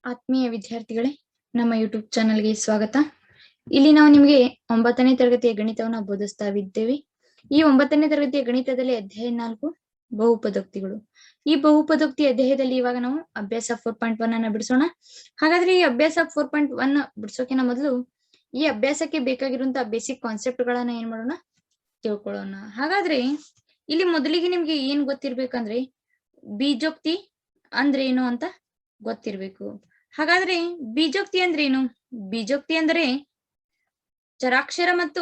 ಆತ್ಮೀಯ ವಿದ್ಯಾರ್ಥಿಗಳೇ, ನಮ್ಮ ಯೂಟ್ಯೂಬ್ ಚಾನೆಲ್ಗೆ ಸ್ವಾಗತ. ಇಲ್ಲಿ ನಾವು ನಿಮಗೆ 9ನೇ ತರಗತಿಯ ಗಣಿತವನ್ನು ಬೋಧಿಸ್ತಾ ಇದ್ದೇವೆ. ಈ 9ನೇ ತರಗತಿಯ ಗಣಿತದಲ್ಲಿ ಅಧ್ಯಾಯ 4 ಬಹುಪದೋಕ್ತಿಗಳು. ಈ ಬಹುಪದೋಕ್ತಿ ಅಧ್ಯಾಯದಲ್ಲಿ ಇವಾಗ ನಾವು ಅಭ್ಯಾಸ 4.1 ಅನ್ನ ಬಿಡಿಸೋಣ. ಹಾಗಾದ್ರೆ ಈ ಅಭ್ಯಾಸ 4.1 ಬಿಡಿಸೋಕಿನ ಮೊದಲು ಈ ಅಭ್ಯಾಸಕ್ಕೆ ಬೇಕಾಗಿರುವಂತಹ ಬೇಸಿಕ್ ಕಾನ್ಸೆಪ್ಟ್ ಗಳನ್ನ ಏನ್ ಮಾಡೋಣ, ತಿಳ್ಕೊಳ್ಳೋಣ. ಹಾಗಾದ್ರೆ ಇಲ್ಲಿ ಮೊದಲಿಗೆ ನಿಮ್ಗೆ ಏನ್ ಗೊತ್ತಿರ್ಬೇಕಂದ್ರೆ ಬೀಜೋಕ್ತಿ ಅಂದ್ರೆ ಏನು ಅಂತ ಗೊತ್ತಿರ್ಬೇಕು. ಹಾಗಾದ್ರೆ ಬೀಜೋಕ್ತಿ ಅಂದ್ರೆ ಏನು? ಬೀಜೋಕ್ತಿ ಅಂದ್ರೆ ಚರಾಕ್ಷರ ಮತ್ತು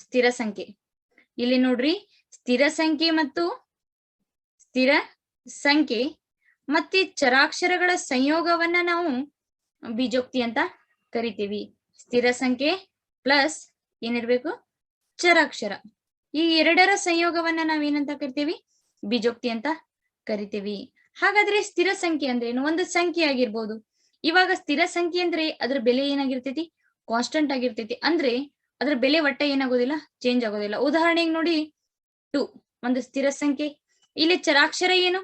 ಸ್ಥಿರ ಸಂಖ್ಯೆ. ಇಲ್ಲಿ ನೋಡ್ರಿ, ಸ್ಥಿರ ಸಂಖ್ಯೆ ಮತ್ತೆ ಚರಾಕ್ಷರಗಳ ಸಂಯೋಗವನ್ನ ನಾವು ಬೀಜೋಕ್ತಿ ಅಂತ ಕರಿತೀವಿ. ಸ್ಥಿರ ಸಂಖ್ಯೆ ಪ್ಲಸ್ ಏನಿರ್ಬೇಕು, ಚರಾಕ್ಷರ. ಈ ಎರಡರ ಸಂಯೋಗವನ್ನ ನಾವೇನಂತ ಕರಿತೀವಿ? ಬೀಜೋಕ್ತಿ ಅಂತ ಕರಿತೀವಿ. ಹಾಗಾದ್ರೆ ಸ್ಥಿರ ಸಂಖ್ಯೆ ಅಂದ್ರೆ ಏನು? ಒಂದು ಸಂಖ್ಯೆ ಆಗಿರ್ಬೋದು. ಇವಾಗ ಸ್ಥಿರ ಸಂಖ್ಯೆ ಅಂದ್ರೆ ಅದ್ರ ಬೆಲೆ ಏನಾಗಿರ್ತೈತಿ? ಕಾನ್ಸ್ಟೆಂಟ್ ಆಗಿರ್ತೈತಿ. ಅಂದ್ರೆ ಅದ್ರ ಬೆಲೆ ಒಟ್ಟ ಏನಾಗೋದಿಲ್ಲ, ಚೇಂಜ್ ಆಗೋದಿಲ್ಲ. ಉದಾಹರಣೆಗೆ ನೋಡಿ, 2 ಒಂದು ಸ್ಥಿರ ಸಂಖ್ಯೆ. ಇಲ್ಲಿ ಚರಾಕ್ಷರ ಏನು?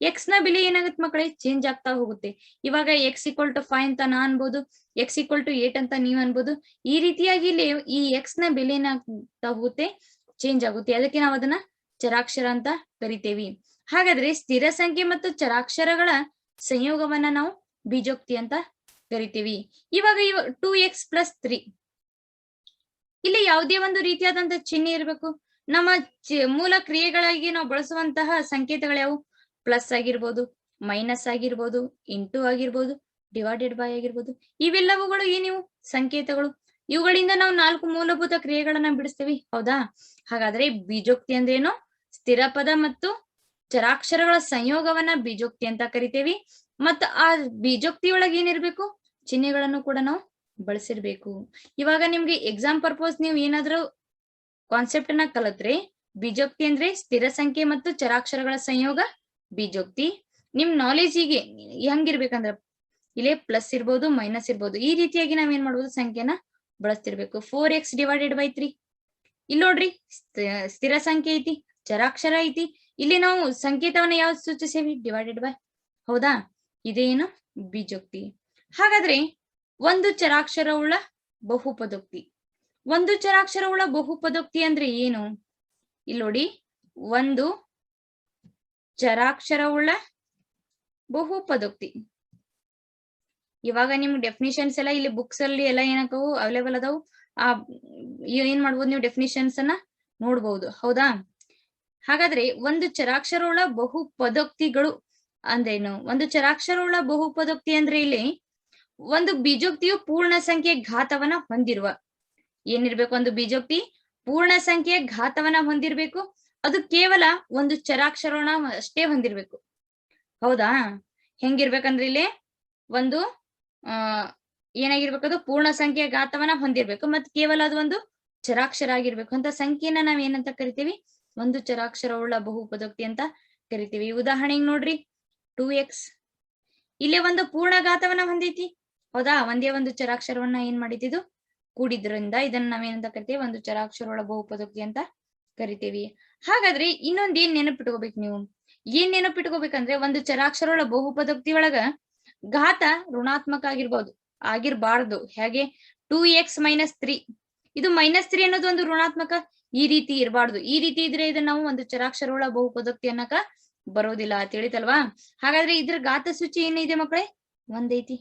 ಎಕ್ಸ್ ನ ಬೆಲೆ ಏನಾಗುತ್ತೆ ಮಕ್ಕಳೇ? ಚೇಂಜ್ ಆಗ್ತಾ ಹೋಗುತ್ತೆ. ಇವಾಗ x = 5 ಅಂತ ನಾ ಅನ್ಬೋದು, x = 8 ಅಂತ ನೀವ್ ಅನ್ಬೋದು. ಈ ರೀತಿಯಾಗಿ ಇಲ್ಲಿ ಈ ಎಕ್ಸ್ ನ ಬೆಲೆ ಏನಾಗ್ತಾ ಹೋಗುತ್ತೆ, ಚೇಂಜ್ ಆಗುತ್ತೆ. ಅದಕ್ಕೆ ನಾವು ಅದನ್ನ ಚರಾಕ್ಷರ ಅಂತ ಕರಿತೇವಿ. ಹಾಗಾದ್ರೆ ಸ್ಥಿರ ಸಂಖ್ಯೆ ಮತ್ತು ಚರಾಕ್ಷರಗಳ ಸಂಯೋಗವನ್ನ ನಾವು ಬೀಜೋಕ್ತಿ ಅಂತ ಕರಿತೀವಿ. ಇವಾಗ 2x + 3 ಇಲ್ಲಿ ಯಾವುದೇ ಒಂದು ರೀತಿಯಾದಂತ ಚಿಹ್ನೆ ಇರಬೇಕು. ನಮ್ಮ ಮೂಲ ಕ್ರಿಯೆಗಳಾಗಿ ನಾವು ಬಳಸುವಂತಹ ಸಂಕೇತಗಳು ಯಾವುವು? ಪ್ಲಸ್ ಆಗಿರ್ಬೋದು, ಮೈನಸ್ ಆಗಿರ್ಬೋದು, ಇಂಟು ಆಗಿರ್ಬೋದು, ಡಿವೈಡೆಡ್ ಬೈ ಆಗಿರ್ಬೋದು. ಇವೆಲ್ಲವುಗಳು ಏನಿವು? ಸಂಕೇತಗಳು. ಇವುಗಳಿಂದ ನಾವು 4 ಮೂಲಭೂತ ಕ್ರಿಯೆಗಳನ್ನ ಬಿಡಿಸ್ತೀವಿ, ಹೌದಾ? ಹಾಗಾದ್ರೆ ಬೀಜೋಕ್ತಿ ಅಂದ್ರೆ ಏನು? ಸ್ಥಿರ ಪದ ಮತ್ತು ಚರಾಕ್ಷರಗಳ ಸಂಯೋಗವನ್ನ ಬೀಜೋಕ್ತಿ ಅಂತ ಕರಿತೇವಿ. ಮತ್ತ ಆ ಬೀಜೋಕ್ತಿ ಒಳಗೆ ಏನಿರ್ಬೇಕು? ಚಿಹ್ನೆಗಳನ್ನು ಕೂಡ ನಾವು ಬಳಸಿರ್ಬೇಕು. ಇವಾಗ ನಿಮ್ಗೆ ಎಕ್ಸಾಮ್ ಪರ್ಪಸ್ ನೀವು ಏನಾದ್ರೂ ಕಾನ್ಸೆಪ್ಟ್ ಅನ್ನ ಕಲಿತ್ರೆ, ಬೀಜೋಕ್ತಿ ಅಂದ್ರೆ ಸ್ಥಿರ ಸಂಖ್ಯೆ ಮತ್ತು ಚರಾಕ್ಷರಗಳ ಸಂಯೋಗ ಬೀಜೋಕ್ತಿ. ನಿಮ್ ನಾಲೆಜಿಗೆ ಹೆಂಗಿರ್ಬೇಕಂದ್ರ ಇಲ್ಲೇ ಪ್ಲಸ್ ಇರ್ಬೋದು, ಮೈನಸ್ ಇರ್ಬೋದು. ಈ ರೀತಿಯಾಗಿ ನಾವ್ ಏನ್ ಮಾಡ್ಬೋದು? ಸಂಖ್ಯೆನ ಬಳಸ್ತಿರ್ಬೇಕು. 4x / 3 ಇಲ್ಲಿ ನೋಡ್ರಿ, ಸ್ಥಿರ ಸಂಖ್ಯೆ ಐತಿ, ಚರಾಕ್ಷರ ಐತಿ. ಇಲ್ಲಿ ನಾವು ಸಂಕೇತವನ್ನ ಯಾವ್ದು ಸೂಚಿಸೇವಿ? ಡಿವೈಡೆಡ್ ಬೈ, ಹೌದಾ? ಇದೇನು? ಬೀಜೋಕ್ತಿ. ಹಾಗಾದ್ರೆ ಒಂದು ಚರಾಕ್ಷರವುಳ್ಳ ಬಹುಪದೋಕ್ತಿ. ಒಂದು ಚರಾಕ್ಷರವುಳ್ಳ ಬಹುಪದೋಕ್ತಿ ಅಂದ್ರೆ ಏನು? ಇಲ್ಲಿ ನೋಡಿ, ಒಂದು ಚರಾಕ್ಷರವುಳ್ಳ ಬಹುಪದೋಕ್ತಿ. ಇವಾಗ ನಿಮ್ ಡೆಫಿನಿಷನ್ಸ್ ಎಲ್ಲ ಇಲ್ಲಿ ಬುಕ್ಸ್ ಅಲ್ಲಿ ಎಲ್ಲ ಏನಕ್ಕವು ಅವೈಲೇಬಲ್ ಅದಾವು. ಏನ್ ಮಾಡ್ಬೋದು ನೀವು? ಡೆಫಿನಿಷನ್ಸ್ ಅನ್ನ ನೋಡ್ಬಹುದು, ಹೌದಾ? ಹಾಗಾದ್ರೆ ಒಂದು ಚರಾಕ್ಷರವುಳ್ಳ ಬಹುಪದೋಕ್ತಿಗಳು ಅಂದ್ರೇನು? ಒಂದು ಚರಾಕ್ಷರವುಳ್ಳ ಬಹುಪದೋಕ್ತಿ ಅಂದ್ರೆ ಇಲ್ಲಿ ಒಂದು ಬೀಜೋಕ್ತಿಯು ಪೂರ್ಣ ಸಂಖ್ಯೆ ಘಾತವನ್ನ ಹೊಂದಿರುವ ಏನಿರ್ಬೇಕು? ಒಂದು ಬೀಜೋಕ್ತಿ ಪೂರ್ಣ ಸಂಖ್ಯೆಯ ಘಾತವನ್ನ ಹೊಂದಿರ್ಬೇಕು. ಅದು ಕೇವಲ ಒಂದು ಚರಾಕ್ಷರವನ್ನ ಅಷ್ಟೇ ಹೊಂದಿರ್ಬೇಕು, ಹೌದಾ? ಹೆಂಗಿರ್ಬೇಕಂದ್ರೆ ಇಲ್ಲಿ ಒಂದು ಏನಾಗಿರ್ಬೇಕು? ಅದು ಪೂರ್ಣ ಸಂಖ್ಯೆಯ ಘಾತವನ್ನ ಹೊಂದಿರ್ಬೇಕು, ಮತ್ತೆ ಕೇವಲ ಅದು ಒಂದು ಚರಾಕ್ಷರ ಆಗಿರ್ಬೇಕು. ಅಂತ ಸಂಖ್ಯೆನ ನಾವ್ ಏನಂತ ಕರಿತೀವಿ? ಒಂದು ಚರಾಕ್ಷರವುಳ್ಳ ಬಹುಪದೋಕ್ತಿ ಅಂತ ಕರಿತೀವಿ. ಉದಾಹರಣೆಗೆ ನೋಡ್ರಿ, 2x ಇಲ್ಲೇ ಒಂದು ಪೂರ್ಣ ಘಾತವನ್ನ ಹೊಂದೈತಿ, ಹೌದಾ? ಒಂದೇ ಒಂದು ಚರಾಕ್ಷರವನ್ನ ಏನ್ ಮಾಡಿದ್ದು? ಕೂಡಿದ್ರಿಂದ ಇದನ್ನ ನಾವೇನಂತ ಕರಿತೀವಿ? ಒಂದು ಚರಾಕ್ಷರವುಳ್ಳ ಬಹುಪದೋಕ್ತಿ ಅಂತ ಕರಿತೀವಿ. ಹಾಗಾದ್ರೆ ಇನ್ನೊಂದ್ ಏನ್ ನೆನಪಿಟ್ಕೋಬೇಕು ನೀವು? ಏನ್ ನೆನಪಿಟ್ಕೋಬೇಕಂದ್ರೆ, ಒಂದು ಚರಾಕ್ಷರವುಳ್ಳ ಬಹುಪದೋಕ್ತಿ ಒಳಗ ಘಾತ ಋಣಾತ್ಮಕ ಆಗಿರ್ಬಾರ್ದು. ಹೇಗೆ? 2x - 3 ಇದು -3 ಅನ್ನೋದು ಒಂದು ಋಣಾತ್ಮಕ. ಈ ರೀತಿ ಇರಬಾರ್ದು. ಈ ರೀತಿ ಇದ್ರೆ ಇದನ್ನ ನಾವು ಒಂದು ಚರಾಕ್ಷರವುಳ್ಳ ಬಹುಪದೋಕ್ತಿ ಅನ್ನಕ ಬರೋದಿಲ್ಲ, ತಿಳಿತಲ್ವಾ? ಹಾಗಾದ್ರೆ ಇದ್ರ ಘಾತ ಸೂಚಿ ಏನಿದೆ ಮಕ್ಕಳೇ? 1 ಐತಿ,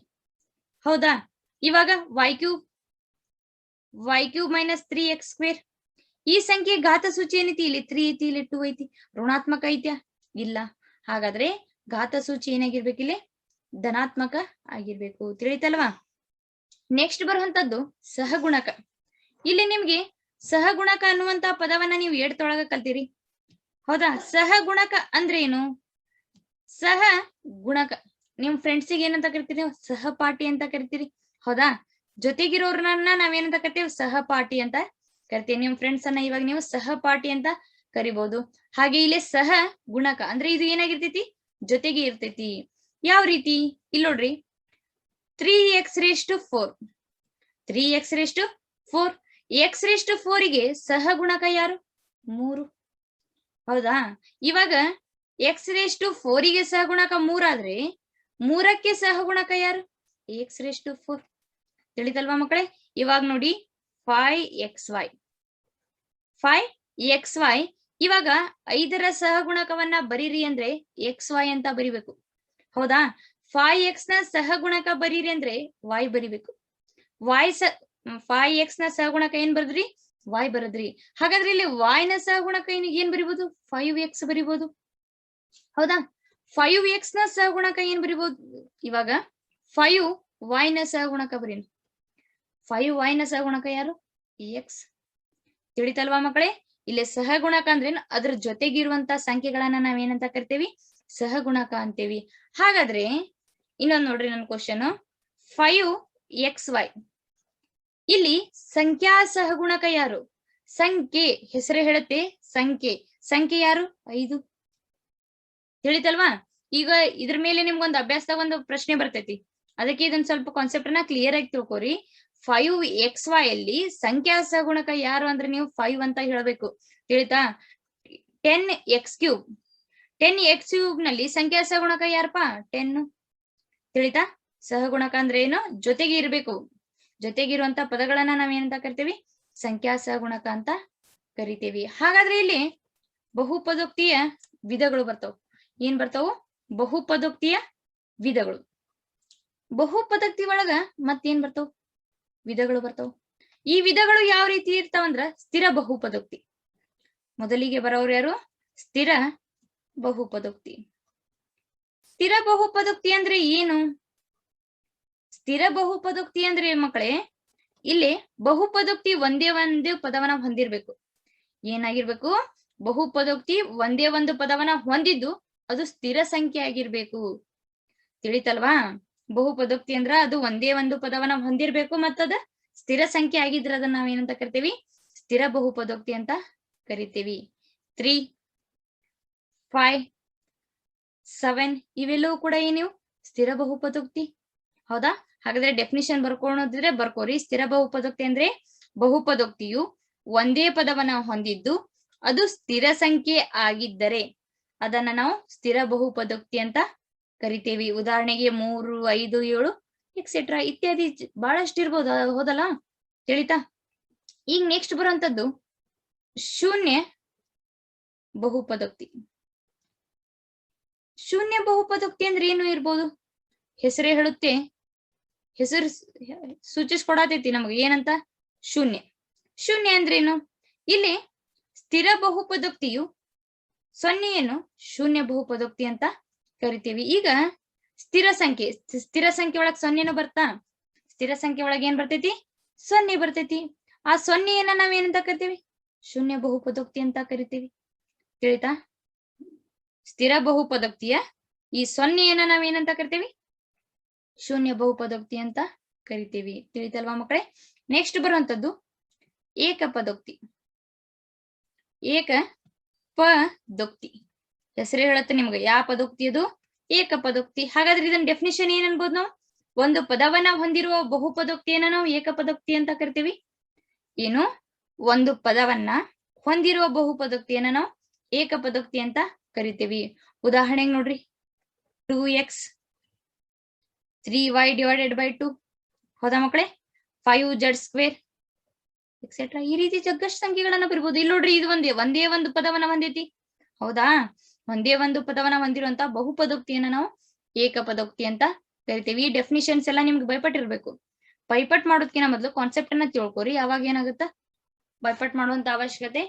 ಹೌದಾ? ಇವಾಗ y³ - 3x² ಈ ಸಂಖ್ಯೆ ಘಾತ ಸೂಚಿ ಏನೈತಿ? ಇಲ್ಲಿ 3 ಐತಿ, ಇಲ್ಲಿ 2 ಐತಿ. ಋಣಾತ್ಮಕ ಐತ್ಯಾ? ಇಲ್ಲ. ಹಾಗಾದ್ರೆ ಘಾತ ಸೂಚಿ ಏನಾಗಿರ್ಬೇಕು? ಇಲ್ಲಿ ಧನಾತ್ಮಕ ಆಗಿರ್ಬೇಕು, ತಿಳಿತಲ್ವಾ? ನೆಕ್ಸ್ಟ್ ಬರುವಂತದ್ದು ಸಹಗುಣಕ. ಇಲ್ಲಿ ನಿಮ್ಗೆ ಸಹಗುಣಕ ಅನ್ನುವಂತ ಪದವನ್ನ ನೀವು 8th ಒಳಗ ಕಲ್ತೀರಿ, ಹೌದಾ? ಸಹಗುಣಕ ಅಂದ್ರೆ ಏನು? ಸಹ ಗುಣಕ ನಿಮ್ ಫ್ರೆಂಡ್ಸಿಗೆ ಏನಂತ ಕರಿತೀರಿ? ಸಹಪಾಠಿ ಅಂತ ಕರಿತೀರಿ, ಹೌದಾ? ಜೊತೆಗಿರೋರ್ನ ನಾವೇನಂತ ಕರಿತೀವಿ? ಸಹಪಾಠಿ ಅಂತ ಕರಿತೀವಿ. ನಿಮ್ ಫ್ರೆಂಡ್ಸ್ ಅನ್ನ ಇವಾಗ ನೀವು ಸಹಪಾಠಿ ಅಂತ ಕರಿಬಹುದು. ಹಾಗೆ ಇಲ್ಲಿ ಸಹ ಗುಣಕ ಅಂದ್ರೆ ಇದು ಏನಾಗಿರ್ತೈತಿ? ಜೊತೆಗೆ ಇರ್ತೈತಿ. ಯಾವ ರೀತಿ? ಇಲ್ಲಿ ನೋಡ್ರಿ, 3x⁴ 3x⁴ x⁴ಗೆ ಸಹಗುಣಕ ಯಾರು? 3, ಹೌದಾ? ಇವಾಗ x⁴ಗೆ ಸಹಗುಣಕ 3 ಆದ್ರೆ ಮೂರಕ್ಕೆ ಸಹಗುಣಕ ಯಾರು? x⁴. ತಿಳಿತಲ್ವಾ ಮಕ್ಕಳೇ? ಇವಾಗ ನೋಡಿ 5xy 5xy. ಇವಾಗ 5ರ ಸಹಗುಣಕವನ್ನ ಬರೀರಿ ಅಂದ್ರೆ xy ಅಂತ ಬರಿಬೇಕು. ಹೌದಾ? 5x ನ ಸಹಗುಣಕ ಬರೀರಿ ಅಂದ್ರೆ y ಬರಿಬೇಕು. 5x ನ ಸಹಗುಣಕ ಏನ್ ಬರದ್ರಿ? y ಬರದ್ರಿ. ಹಾಗಾದ್ರೆ ಇಲ್ಲಿ y ನ ಸಹಗುಣಕ ಏನ್ ಬರಿಬಹುದು? 5x ಬರಿಬಹುದು. ಹೌದಾ? 5x ನ ಸಹಗುಣಕ ಏನ್ ಬರಿಬಹುದು? ಇವಾಗ 5y ನ ಸಹಗುಣಕ ಬರೀನಿ. 5y ನ ಸಹಗುಣಕ ಯಾರು? x. ತಿಳಿತಲ್ವಾ ಮಕ್ಕಳೇ? ಇಲ್ಲಿ ಸಹಗುಣಕ ಅಂದ್ರೆ ಅದ್ರ ಜೊತೆಗಿರುವಂತ ಸಂಖ್ಯೆಗಳನ್ನ ನಾವೇನಂತ ಕರಿತೇವಿ? ಸಹಗುಣಕ ಅಂತೇವಿ. ಹಾಗಾದ್ರೆ ಇನ್ನೊಂದ್ ನೋಡ್ರಿ ನನ್ನ ಕ್ವಶನ್. 5xy ಇಲ್ಲಿ ಸಂಖ್ಯಾ ಸಹಗುಣಕ ಯಾರು? ಸಂಖ್ಯೆ ಹೆಸರೇ ಹೇಳುತ್ತೆ ಸಂಖ್ಯೆ. ಸಂಖ್ಯೆ ಯಾರು? 5. ತಿಳಿತಲ್ವಾ? ಈಗ ಇದ್ರ ಮೇಲೆ ನಿಮ್ಗೊಂದು ಅಭ್ಯಾಸದಾಗ ಒಂದು ಪ್ರಶ್ನೆ ಬರ್ತೈತಿ. ಅದಕ್ಕೆ ಇದನ್ನ ಸ್ವಲ್ಪ ಕಾನ್ಸೆಪ್ಟ್ ನ ಕ್ಲಿಯರ್ ಆಗಿ ತಿಳ್ಕೊರಿ. 5xy ಅಲ್ಲಿ ಸಂಖ್ಯಾ ಸಹಗುಣಕ ಯಾರು ಅಂದ್ರೆ ನೀವು 5 ಅಂತ ಹೇಳ್ಬೇಕು. ತಿಳಿತಾ? 10x3 10x3 ನಲ್ಲಿ ಸಂಖ್ಯಾ ಸಹಗುಣಕ ಯಾರಪ್ಪ? 10. ತಿಳಿತಾ? ಸಹಗುಣಕ ಅಂದ್ರೆ ಏನು? ಜೊತೆಗೆ ಇರ್ಬೇಕು. ಜೊತೆಗಿರುವಂತ ಪದಗಳನ್ನ ನಾವೇನಂತ ಕರಿತೇವಿ? ಸಂಖ್ಯಾ ಸಹಗುಣಕ ಅಂತ ಕರಿತೇವಿ. ಹಾಗಾದ್ರೆ ಇಲ್ಲಿ ಬಹುಪದೋಕ್ತಿಯ ವಿಧಗಳು ಬರ್ತಾವ. ಏನ್ ಬರ್ತಾವು? ಬಹುಪದೋಕ್ತಿಯ ವಿಧಗಳು. ಬಹುಪದೋಕ್ತಿ ಒಳಗ ಮತ್ತೇನ್ ಬರ್ತಾವ? ವಿಧಗಳು ಬರ್ತಾವ. ಈ ವಿಧಗಳು ಯಾವ ರೀತಿ ಇರ್ತಾವಂದ್ರ ಸ್ಥಿರ ಬಹುಪದೋಕ್ತಿ. ಮೊದಲಿಗೆ ಬರೋರು ಯಾರು? ಸ್ಥಿರ ಬಹುಪದೋಕ್ತಿ. ಸ್ಥಿರ ಬಹುಪದೋಕ್ತಿ ಅಂದ್ರೆ ಏನು? ಸ್ಥಿರ ಬಹುಪದೋಕ್ತಿ ಅಂದ್ರೆ ಮಕ್ಕಳೇ, ಇಲ್ಲಿ ಬಹುಪದೋಕ್ತಿ ಒಂದೇ ಒಂದು ಪದವನ್ನ ಹೊಂದಿರ್ಬೇಕು. ಏನಾಗಿರ್ಬೇಕು? ಬಹುಪದೋಕ್ತಿ ಒಂದೇ ಒಂದು ಪದವನ್ನ ಹೊಂದಿದ್ದು ಅದು ಸ್ಥಿರ ಸಂಖ್ಯೆ ಆಗಿರ್ಬೇಕು. ತಿಳಿತಲ್ವಾ? ಬಹುಪದೋಕ್ತಿ ಅಂದ್ರ ಅದು ಒಂದೇ ಒಂದು ಪದವನ್ನ ಹೊಂದಿರ್ಬೇಕು ಮತ್ತದ ಸ್ಥಿರ ಸಂಖ್ಯೆ ಆಗಿದ್ರೆ ಅದನ್ನ ನಾವೇನಂತ ಕರಿತೇವಿ? ಸ್ಥಿರ ಬಹುಪದೋಕ್ತಿ ಅಂತ ಕರಿತೇವಿ. 3, 5, 7 ಇವೆಲ್ಲವೂ ಕೂಡ ಏನಿವು? ಸ್ಥಿರ ಬಹುಪದೋಕ್ತಿ. ಹೌದಾ? ಹಾಗಾದ್ರೆ ಡೆಫಿನಿಷನ್ ಬರ್ಕೊಳ್ಳೋದಿದ್ರೆ ಬರ್ಕೋರಿ. ಸ್ಥಿರ ಬಹುಪದೋಕ್ತಿ ಅಂದ್ರೆ ಬಹುಪದೋಕ್ತಿಯು ಒಂದೇ ಪದವನ್ನ ಹೊಂದಿದ್ದು ಅದು ಸ್ಥಿರ ಸಂಖ್ಯೆ ಆಗಿದ್ದರೆ ಅದನ್ನ ನಾವು ಸ್ಥಿರ ಬಹುಪದೋಕ್ತಿ ಅಂತ ಕರಿತೇವಿ. ಉದಾಹರಣೆಗೆ 3, 5, 7 ಎಕ್ಸೆಟ್ರಾ ಇತ್ಯಾದಿ ಬಹಳಷ್ಟು ಇರ್ಬೋದು. ಹೌದಲ್ಲ? ತಿಳಿತಾ? ಈಗ ನೆಕ್ಸ್ಟ್ ಬರುವಂತದ್ದು ಶೂನ್ಯ ಬಹುಪದೋಕ್ತಿ. ಶೂನ್ಯ ಬಹುಪದೋಕ್ತಿ ಅಂದ್ರೆ ಏನು ಇರ್ಬೋದು? ಹೆಸರೇ ಹೇಳುತ್ತೆ, ಹೆಸರು ಸೂಚಿಸ್ಕೊಡತೈತಿ ನಮಗೆ ಏನಂತ? ಶೂನ್ಯ. ಶೂನ್ಯ ಅಂದ್ರೇನು? ಇಲ್ಲಿ ಸ್ಥಿರ ಬಹುಪದೋಕ್ತಿಯು ಸೊನ್ನೆಯನ್ನು ಶೂನ್ಯ ಬಹುಪದೋಕ್ತಿ ಅಂತ ಕರಿತೀವಿ. ಈಗ ಸ್ಥಿರ ಸಂಖ್ಯೆ ಒಳಗ್ ಸೊನ್ನೆನು ಬರ್ತಾ? ಸ್ಥಿರ ಸಂಖ್ಯೆ ಒಳಗೆ ಏನ್ ಬರ್ತೈತಿ? ಸೊನ್ನೆ ಬರ್ತೈತಿ. ಆ ಸೊನ್ನೆಯನ್ನ ನಾವೇನಂತ ಕರಿತೀವಿ? ಶೂನ್ಯ ಬಹುಪದೋಕ್ತಿ ಅಂತ ಕರಿತೀವಿ. ತಿಳಿತಾ? ಸ್ಥಿರ ಬಹುಪದೋಕ್ತಿಯ ಈ ಸೊನ್ನೆಯನ್ನ ನಾವೇನಂತ ಕರಿತೀವಿ? ಶೂನ್ಯ ಬಹುಪದೋಕ್ತಿ ಅಂತ ಕರಿತೀವಿ. ತಿಳಿತಲ್ವಾ ಮಕ್ಕಳೇ? ನೆಕ್ಸ್ಟ್ ಬರುವಂತದ್ದು ಏಕಪದೋಕ್ತಿ. ಏಕಪದೋಕ್ತಿ ಹೆಸರೇ ಹೇಳುತ್ತೆ ನಿಮ್ಗೆ ಯಾವ ಪದೋಕ್ತಿ ಅದು? ಏಕಪದೋಕ್ತಿ. ಹಾಗಾದ್ರೆ ಇದನ್ನ ಡೆಫಿನಿಷನ್ ಏನ್ ಅನ್ಬೋದು ನಾವು? ಒಂದು ಪದವನ್ನ ಹೊಂದಿರುವ ಬಹುಪದೋಕ್ತಿಯನ್ನ ನಾವು ಏಕಪದೋಕ್ತಿ ಅಂತ ಕರಿತೀವಿ. ಏನು? ಒಂದು ಪದವನ್ನ ಹೊಂದಿರುವ ಬಹುಪದೋಕ್ತಿಯನ್ನ ನಾವು ಏಕಪದೋಕ್ತಿ ಅಂತ ಕರಿತೀವಿ. ಉದಾಹರಣೆಗೆ ನೋಡ್ರಿ, 2x 3y ಡಿವೈಡೆಡ್ ಬೈ 2. ಹೌದಾ ಮಕ್ಕಳೇ? 5z² ಎಕ್ಸೆಟ್ರಾ ಈ ರೀತಿ ಜಗ್ಗಷ್ಟು ಸಂಖ್ಯೆಗಳನ್ನ ಬರಿಬಹುದು. ಇಲ್ಲಿ ನೋಡ್ರಿ, ಇದು ಒಂದೇ ಒಂದು ಪದವನ್ನ ಹೊಂದೈತಿ. ಹೌದಾ? ಒಂದೇ ಒಂದು ಪದವನ್ನ ಹೊಂದಿರುವಂತ ಬಹುಪದೋಕ್ತಿಯನ್ನ ನಾವು ಏಕಪದೋಕ್ತಿ ಅಂತ ಕರಿತೀವಿ. ಈ ಡೆಫಿನಿಷನ್ಸ್ ಎಲ್ಲ ನಿಮ್ಗೆ ಭಯಪಟ್ಟಿರ್ಬೇಕು. ಭಯಪಟ್ ಮಾಡೋದಕ್ಕಿಂತ ಮೊದಲು ಕಾನ್ಸೆಪ್ಟ್ ಅನ್ನ ತಿಳ್ಕೊರಿ. ಅವಾಗ ಏನಾಗುತ್ತ? ಭಯಪಟ್ ಮಾಡುವಂತ ಅವಶ್ಯಕತೆ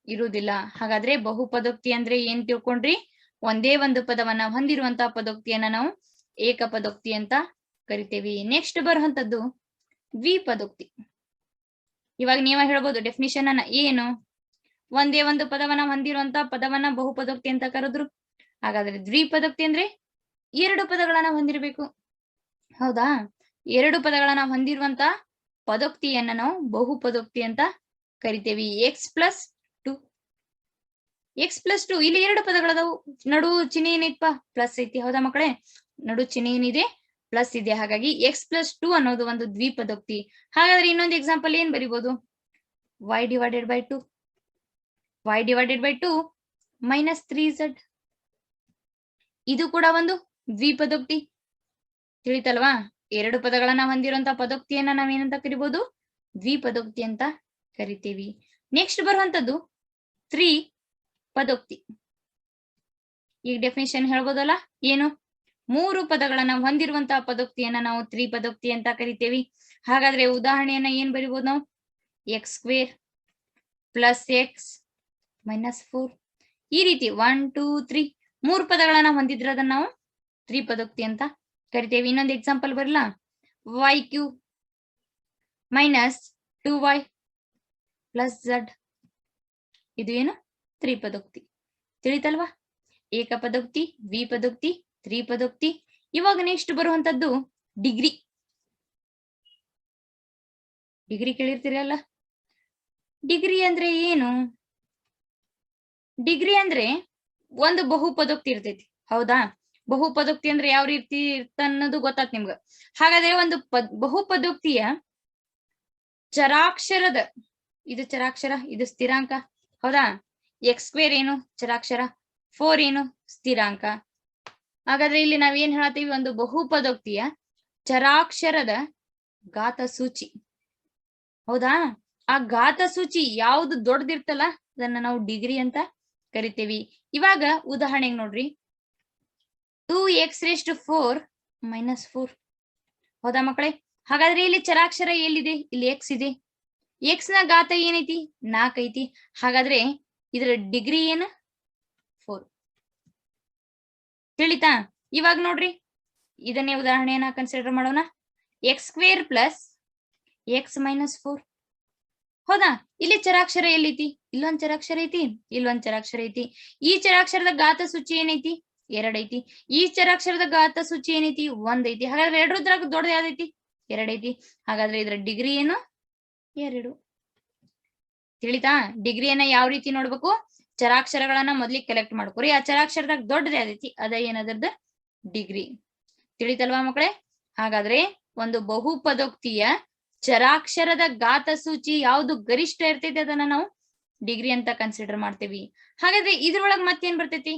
ಇರುವುದಿಲ್ಲ. ಹಾಗಾದ್ರೆ ಬಹುಪದೋಕ್ತಿ ಅಂದ್ರೆ ಏನ್ ತಿಳ್ಕೊಂಡ್ರಿ? ಒಂದೇ ಒಂದು ಪದವನ್ನ ಹೊಂದಿರುವಂತಹ ಪದೋಕ್ತಿಯನ್ನ ನಾವು ಏಕಪದೋಕ್ತಿ ಅಂತ ಕರಿತೇವಿ. ನೆಕ್ಸ್ಟ್ ಬರುವಂತದ್ದು ದ್ವಿಪದೋಕ್ತಿ. ಇವಾಗ ನೀವ ಹೇಳ್ಬೋದು ಡೆಫಿನಿಷನ್ ಅನ್ನ. ಏನು? ಒಂದೇ ಒಂದು ಪದವನ್ನ ಹೊಂದಿರುವಂತ ಪದವನ್ನ ಬಹುಪದೋಕ್ತಿ ಅಂತ ಕರೆದ್ರು. ಹಾಗಾದ್ರೆ ದ್ವಿಪದೋಕ್ತಿ ಅಂದ್ರೆ 2 ಪದಗಳನ್ನ ಹೊಂದಿರಬೇಕು. ಹೌದಾ? 2 ಪದಗಳನ್ನ ಹೊಂದಿರುವಂತ ಪದೋಕ್ತಿಯನ್ನ ನಾವು ಬಹುಪದೋಕ್ತಿ ಅಂತ ಕರಿತೇವಿ. x+2 ಇಲ್ಲಿ 2 ಪದಗಳದಾವು. ನಡು ಚಿಹ್ನೆ ಏನೈತಪ್ಪ? ಪ್ಲಸ್ ಐತಿ. ಹೌದಾ ಮಕ್ಕಳೇ? ನಡು ಚಿಹ್ನೆ ಏನಿದೆ? ಪ್ಲಸ್ ಇದೆ. ಹಾಗಾಗಿ x+2 ಅನ್ನೋದು ಒಂದು ದ್ವಿಪದೋಕ್ತಿ. ಹಾಗಾದ್ರೆ ಇನ್ನೊಂದು ಎಕ್ಸಾಂಪಲ್ ಏನ್ ಬರಿಬಹುದು? y divided by 2 -3z. ಇದು ಕೂಡ ಒಂದು ದ್ವಿಪದೋಕ್ತಿ. ತಿಳಿತಲ್ವಾ? ಎರಡು ಪದಗಳನ್ನ ಹೊಂದಿರುವಂತಹ ಪದೋಕ್ತಿಯನ್ನ ನಾವೇನಂತ ಕರಿಬಹುದು? ದ್ವಿಪದೋಕ್ತಿ ಅಂತ ಕರಿತೀವಿ. ನೆಕ್ಸ್ಟ್ ಬರುವಂತದ್ದು ತ್ರಿಪದೋಕ್ತಿ. ಈಗ ಡೆಫಿನಿಷನ್ ಹೇಳ್ಬೋದಲ್ಲ, ಏನು? ಮೂರು ಪದಗಳನ್ನ ಹೊಂದಿರುವಂತಹ ಪದೋಕ್ತಿಯನ್ನ ನಾವು ತ್ರಿಪದೋಕ್ತಿ ಅಂತ ಕರಿತೇವಿ. ಹಾಗಾದ್ರೆ ಉದಾಹರಣೆಯನ್ನ ಏನ್ ಬರಿಬಹುದು ನಾವು? X square plus X minus 4 ಈ ರೀತಿ 1 2 3 ಮೂರು ಪದಗಳನ್ನ ಹೊಂದಿದ್ರೆ ಅದನ್ನ ನಾವು ತ್ರಿಪದೋಕ್ತಿ ಅಂತ ಕರಿತೇವೆ. ಇನ್ನೊಂದು ಎಕ್ಸಾಂಪಲ್ ಬರಲ್ಲ, Y Q minus 2y plus Z. ಇದು ಏನು? ತ್ರಿಪದೋಕ್ತಿ. ತಿಳಿತಲ್ವಾ? ಏಕಪದೋಕ್ತಿ, ದ್ವಿಪದೋಕ್ತಿ, ತ್ರಿಪದೋಕ್ತಿ. ಇವಾಗ ನೆಕ್ಸ್ಟ್ ಬರುವಂತದ್ದು ಡಿಗ್ರಿ. ಡಿಗ್ರಿ ಕೇಳಿರ್ತೀರಲ್ಲ, ಡಿಗ್ರಿ ಅಂದ್ರೆ ಏನು? ಡಿಗ್ರಿ ಅಂದ್ರೆ ಒಂದು ಬಹುಪದೋಕ್ತಿ ಇರ್ತೈತಿ, ಹೌದಾ? ಬಹುಪದೋಕ್ತಿ ಅಂದ್ರೆ ಯಾವ ರೀತಿ ಇರ್ತ ಅನ್ನೋದು ಗೊತ್ತಾತ್ ನಿಮ್ಗ. ಹಾಗಾದ್ರೆ ಒಂದು ಬಹುಪದೋಕ್ತಿಯ ಚರಾಕ್ಷರದ, ಇದು ಚರಾಕ್ಷರ, ಇದು ಸ್ಥಿರಾಂಕ, ಹೌದಾ? ಎಕ್ಸ್ ಸ್ಕ್ವೇರ್ ಏನು? ಚರಾಕ್ಷರ. 4 ಏನು? ಸ್ಥಿರಾಂಕ. ಹಾಗಾದ್ರೆ ಇಲ್ಲಿ ನಾವೇನ್ ಹೇಳ್ತೀವಿ? ಒಂದು ಬಹುಪದೋಕ್ತಿಯ ಚರಾಕ್ಷರದ ಘಾತ ಸೂಚಿ, ಹೌದಾ? ಆ ಘಾತ ಸೂಚಿ ಯಾವ್ದು ದೊಡ್ಡದಿರ್ತಲ್ಲ ಅದನ್ನ ನಾವು ಡಿಗ್ರಿ ಅಂತ ಕರಿತೀವಿ. ಇವಾಗ ಉದಾಹರಣೆಗೆ ನೋಡ್ರಿ, 2x⁴ ಮೈನಸ್ 4, ಹೌದಾ ಮಕ್ಕಳೇ? ಹಾಗಾದ್ರೆ ಇಲ್ಲಿ ಚರಾಕ್ಷರ ಎಲ್ಲಿದೆ? ಇಲ್ಲಿ ಎಕ್ಸ್ ಇದೆ. ಎಕ್ಸ್ ನ ಘಾತ ಏನೈತಿ? 4 ಐತಿ. ಹಾಗಾದ್ರೆ ಇದರ ಡಿಗ್ರಿ ಏನು? 4. ತಿಳಿತಾ? ಇವಾಗ ನೋಡ್ರಿ, ಇದನ್ನೇ ಉದಾಹರಣೆಯನ್ನ ಕನ್ಸಿಡರ್ ಮಾಡೋಣ. X square plus X minus 4, ಹೌದಾ? ಇಲ್ಲಿ ಚರಾಕ್ಷರ ಎಲ್ಲೈತಿ? ಇಲ್ಲೊಂದ್ ಚರಾಕ್ಷರ ಐತಿ, ಇಲ್ಲೊಂದ್ ಚರಾಕ್ಷರ ಐತಿ. ಈ ಚರಾಕ್ಷರದ ಘಾತ ಸೂಚಿ ಏನೈತಿ? 2 ಐತಿ. ಈ ಚರಾಕ್ಷರದ ಘಾತ ಸೂಚಿ ಏನೈತಿ? 1 ಐತಿ. ಹಾಗಾದ್ರೆ ಎರಡರದ್ರಾಗ ದೊಡ್ಡದು ಯಾವ್ದೈತಿ? 2 ಐತಿ. ಹಾಗಾದ್ರೆ ಇದರ ಡಿಗ್ರಿ ಏನು? 2. ತಿಳಿತಾ? ಡಿಗ್ರಿಯನ್ನ ಯಾವ ರೀತಿ ನೋಡ್ಬೇಕು? ಚರಾಕ್ಷರಗಳನ್ನ ಮೊದ್ಲಿಗೆ ಕಲೆಕ್ಟ್ ಮಾಡ್ಕೊರಿ. ಆ ಚರಾಕ್ಷರದಾಗ ದೊಡ್ಡದು ಯಾವ್ದೈತಿ? ಅದ ಏನದರದ ಡಿಗ್ರಿ. ತಿಳಿತಲ್ವಾ ಮಕ್ಕಳೇ? ಹಾಗಾದ್ರೆ ಒಂದು ಬಹುಪದೋಕ್ತಿಯ ಚರಾಕ್ಷರದ ಘಾತ ಸೂಚಿ ಯಾವ್ದು ಗರಿಷ್ಠ ಇರ್ತೈತಿ ಅದನ್ನ ನಾವು ಡಿಗ್ರಿ ಅಂತ ಕನ್ಸಿಡರ್ ಮಾಡ್ತೇವಿ. ಹಾಗಾದ್ರೆ ಇದ್ರೊಳಗ್ ಮತ್ತೇನ್ ಬರ್ತೈತಿ?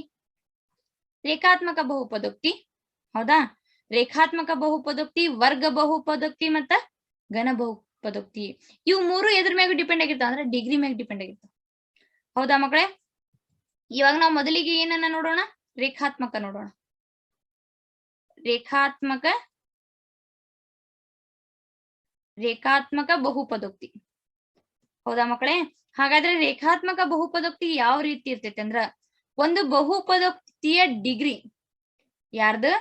ರೇಖಾತ್ಮಕ ಬಹುಪದೋಕ್ತಿ, ಹೌದಾ? ರೇಖಾತ್ಮಕ ಬಹುಪದೋಕ್ತಿ, ವರ್ಗ ಬಹುಪದೋಕ್ತಿ ಮತ್ತ ಘನ ಬಹುಪದೋಕ್ತಿ. ಇವು ಮೂರು ಎದ್ರ ಮ್ಯಾಗ ಡಿಪೆಂಡ್ ಆಗಿರ್ತಾವ? ಅಂದ್ರೆ ಡಿಗ್ರಿ ಮ್ಯಾಗ ಡಿಪೆಂಡ್ ಆಗಿರ್ತಾವ, ಹೌದಾ ಮಕ್ಕಳೇ? ಇವಾಗ ನಾವು ಮೊದಲಿಗೆ ಏನನ್ನ ನೋಡೋಣ? ರೇಖಾತ್ಮಕ ನೋಡೋಣ. ರೇಖಾತ್ಮಕ ಬಹುಪದೋಕ್ತಿ, ಹೌದಾ ಮಕ್ಕಳೇ? ಹಾಗಾದ್ರೆ ರೇಖಾತ್ಮಕ ಬಹುಪದೋಕ್ತಿ ಯಾವ ರೀತಿ ಇರ್ತೈತಿ ಅಂದ್ರ, ಒಂದು ಬಹುಪದೋಕ್ತಿಯ ಡಿಗ್ರಿ ಯಾರ್ದು?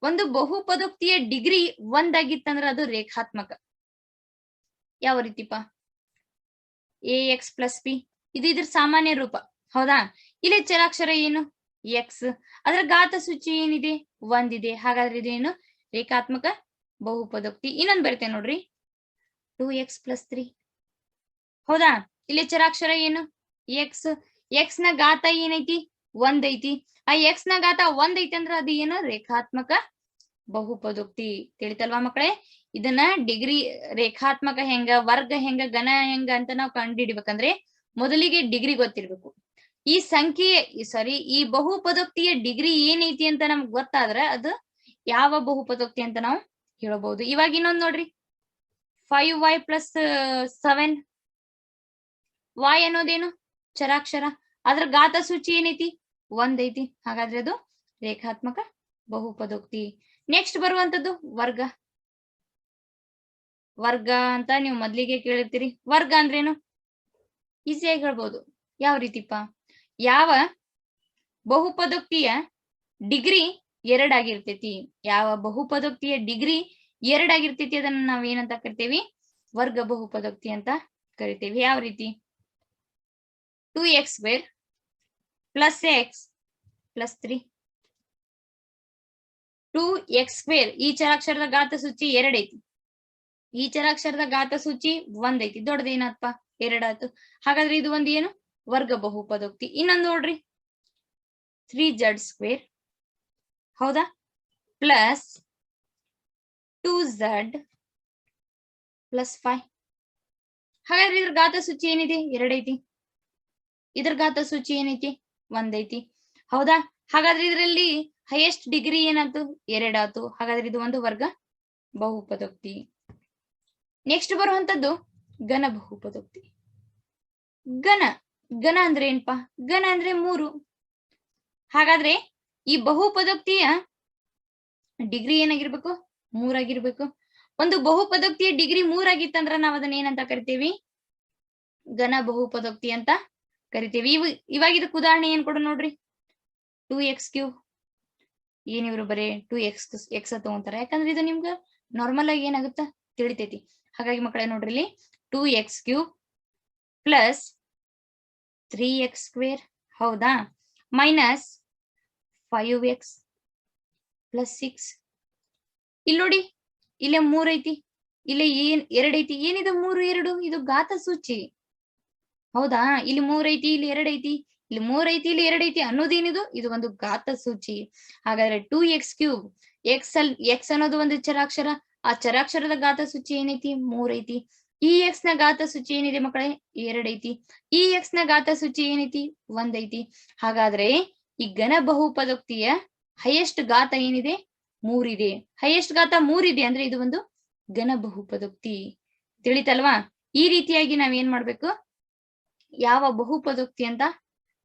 ಒಂದು ಬಹುಪದೋಕ್ತಿಯ ಡಿಗ್ರಿ 1 ಆಗಿತ್ತಂದ್ರ ಅದು ರೇಖಾತ್ಮಕ. ಯಾವ ರೀತಿಪ? ax+b, ಇದು ಇದ್ರ ಸಾಮಾನ್ಯ ರೂಪ, ಹೌದಾ? ಇಲ್ಲಿ ಚರಾಕ್ಷರ ಏನು? ಎಕ್ಸ್. ಅದರ ಘಾತ ಸೂಚಿ ಏನಿದೆ? 1 ಇದೆ. ಹಾಗಾದ್ರೆ ಇದೇನು? ರೇಖಾತ್ಮಕ ಬಹುಪದೋಕ್ತಿ. ಇನ್ನೊಂದ್ ಬರ್ತೇನೆ ನೋಡ್ರಿ, 2x+3, ಹೌದಾ? ಇಲ್ಲಿ ಚರಾಕ್ಷರ ಏನು? ಎಕ್ಸ್. ಎಕ್ಸ್ ನ ಘಾತ ಏನೈತಿ? 1 ಐತಿ. ಆ ಎಕ್ಸ್ ನ ಘಾತ 1 ಐತಿ ಅಂದ್ರ ಅದು ಏನು? ರೇಖಾತ್ಮಕ ಬಹುಪದೋಕ್ತಿ. ತಿಳಿತಲ್ವಾ ಮಕ್ಕಳೇ? ಇದನ್ನ ಡಿಗ್ರಿ, ರೇಖಾತ್ಮಕ ಹೆಂಗ, ವರ್ಗ ಹೆಂಗ, ಘನ ಹೆಂಗ ಅಂತ ನಾವು ಕಂಡು ಹಿಡಿಬೇಕಂದ್ರೆ ಮೊದಲಿಗೆ ಡಿಗ್ರಿ ಗೊತ್ತಿರ್ಬೇಕು. ಈ ಸಂಖ್ಯೆ ಈ ಬಹುಪದೋಕ್ತಿಯ ಡಿಗ್ರಿ ಏನೈತಿ ಅಂತ ನಮ್ಗೆ ಗೊತ್ತಾದ್ರ ಅದು ಯಾವ ಬಹುಪದೋಕ್ತಿ ಅಂತ ನಾವು ಹೇಳಬಹುದು. ಇವಾಗ ಇನ್ನೊಂದ್ ನೋಡ್ರಿ, 5y+7, y ಅನ್ನೋದೇನು? ಚರಾಕ್ಷರ. ಅದ್ರ ಘಾತ ಸೂಚಿ ಏನೈತಿ? 1 ಐತಿ. ಹಾಗಾದ್ರೆ ಅದು ರೇಖಾತ್ಮಕ ಬಹುಪದೋಕ್ತಿ. ನೆಕ್ಸ್ಟ್ ಬರುವಂತದ್ದು ವರ್ಗ. ವರ್ಗ ಅಂತ ನೀವು ಮೊದ್ಲಿಗೆ ಕೇಳಿರ್ತೀರಿ. ವರ್ಗ ಅಂದ್ರೇನು? ಈಸಿಯಾಗಿ ಹೇಳ್ಬೋದು. ಯಾವ ರೀತಿಪ್ಪ? ಯಾವ ಬಹುಪದೋಕ್ತಿಯ ಡಿಗ್ರಿ 2 ಆಗಿರ್ತೈತಿ, ಯಾವ ಬಹುಪದೋಕ್ತಿಯ ಡಿಗ್ರಿ 2 ಆಗಿರ್ತೈತಿ ಅದನ್ನ ನಾವ್ ಏನಂತ ಕರಿತೇವಿ? ವರ್ಗ ಬಹುಪದೋಕ್ತಿ ಅಂತ ಕರಿತೇವಿ. ಯಾವ ರೀತಿ? 2x² + x + 3. 2x², ಈ ಚರಾಕ್ಷರದ ಘಾತ ಸೂಚಿ 2 ಐತಿ. ಈ ಚರಾಕ್ಷರದ ಘಾತ ಸೂಚಿ 1 ಐತಿ. ದೊಡ್ಡದೇನಪ್ಪ? 2 ಆಯ್ತು. ಹಾಗಾದ್ರೆ ಇದು ಒಂದು ಏನು? ವರ್ಗ ಬಹುಪದೋಕ್ತಿ. ಇನ್ನೊಂದು ನೋಡ್ರಿ, 3z², ಹೌದಾ? Plus 2z + 5. ಹಾಗಾದ್ರೆ ಇದ್ರ ಘಾತ ಸೂಚಿ ಏನಿದೆ? 2 ಐತಿ. ಇದ್ರ ಘಾತ ಸೂಚಿ ಏನೈತಿ? 1 ಐತಿ, ಹೌದಾ? ಹಾಗಾದ್ರೆ ಇದರಲ್ಲಿ ಹೈಯೆಸ್ಟ್ ಡಿಗ್ರಿ ಏನಾಯ್ತು 2 ಆಯ್ತು. ಹಾಗಾದ್ರೆ ಇದು ಒಂದು ವರ್ಗ ಬಹುಪದೋಕ್ತಿ. ನೆಕ್ಸ್ಟ್ ಬರುವಂತದ್ದು ಘನ ಬಹುಪದೋಕ್ತಿ. ಘನ ಘನ ಅಂದ್ರೆ ಏನಪ್ಪಾ? ಘನ ಅಂದ್ರೆ 3. ಹಾಗಾದ್ರೆ ಈ ಬಹುಪದೋಕ್ತಿಯ ಡಿಗ್ರಿ ಏನಾಗಿರ್ಬೇಕು? 3 ಆಗಿರ್ಬೇಕು. ಒಂದು ಬಹುಪದೋಕ್ತಿಯ ಡಿಗ್ರಿ 3 ಆಗಿತ್ತಂದ್ರ ನಾವ್ ಅದನ್ನ ಏನಂತ ಕರಿತೀವಿ? ಘನ ಬಹುಪದೋಕ್ತಿ ಅಂತ ಕರಿತೀವಿ. ಇವಾಗ ಇದಕ್ಕೆ ಉದಾಹರಣೆ ಏನ್ ಕೊಡು ನೋಡ್ರಿ. 2x³ ಏನಿವ್ರು ಬರೀ 2x ತಗೊಂತಾರ, ಯಾಕಂದ್ರೆ ಇದು ನಿಮ್ಗ ನಾರ್ಮಲ್ ಆಗಿ ಏನಾಗುತ್ತ ತಿಳಿತೈತಿ. ಹಾಗಾಗಿ ಮಕ್ಕಳೇ ನೋಡ್ರಿ, ಇಲ್ಲಿ 2x³ ಪ್ಲಸ್ 3x², ಹೌದಾ, ಮೈನಸ್ 5x ಪ್ಲಸ್ 6. ಇಲ್ಲಿ ನೋಡಿ, ಇಲ್ಲೇ 3 ಐತಿ, ಇಲ್ಲೇ 2 ಐತಿ. ಏನಿದು 3 2? ಇದು ಘಾತ ಸೂಚಿ, ಹೌದಾ. ಇಲ್ಲಿ 3 ಐತಿ, ಇಲ್ಲಿ 2 ಐತಿ, ಇಲ್ಲಿ 3 ಐತಿ, ಇಲ್ಲಿ 2 ಐತಿ ಅನ್ನೋದೇನಿದು? ಇದು ಒಂದು ಘಾತ ಸೂಚಿ. ಹಾಗಾದ್ರೆ 2x³ x ಅನ್ನೋದು ಒಂದು ಚರಾಕ್ಷರ. ಆ ಚರಾಕ್ಷರದ ಘಾತ ಸೂಚಿ ಏನೈತಿ? 3 ಐತಿ. ಈ x ನ ಘಾತ ಸೂಚಿ ಏನಿದೆ ಮಕ್ಕಳೇ? 2 ಐತಿ. ಈ x ನ ಘಾತ ಸೂಚಿ ಏನೈತಿ? 1 ಐತಿ. ಹಾಗಾದ್ರೆ ಈ ಘನ ಬಹುಪದೋಕ್ತಿಯ ಹೈಯೆಸ್ಟ್ ಘಾತ ಏನಿದೆ? 3 ಇದೆ. ಹೈಯೆಸ್ಟ್ ಘಾತ 3 ಇದೆ ಅಂದ್ರೆ ಇದು ಒಂದು ಘನ ಬಹುಪದೋಕ್ತಿ. ತಿಳಿತಲ್ವಾ? ಈ ರೀತಿಯಾಗಿ ನಾವ್ ಏನ್ ಮಾಡ್ಬೇಕು? ಯಾವ ಬಹುಪದೋಕ್ತಿ ಅಂತ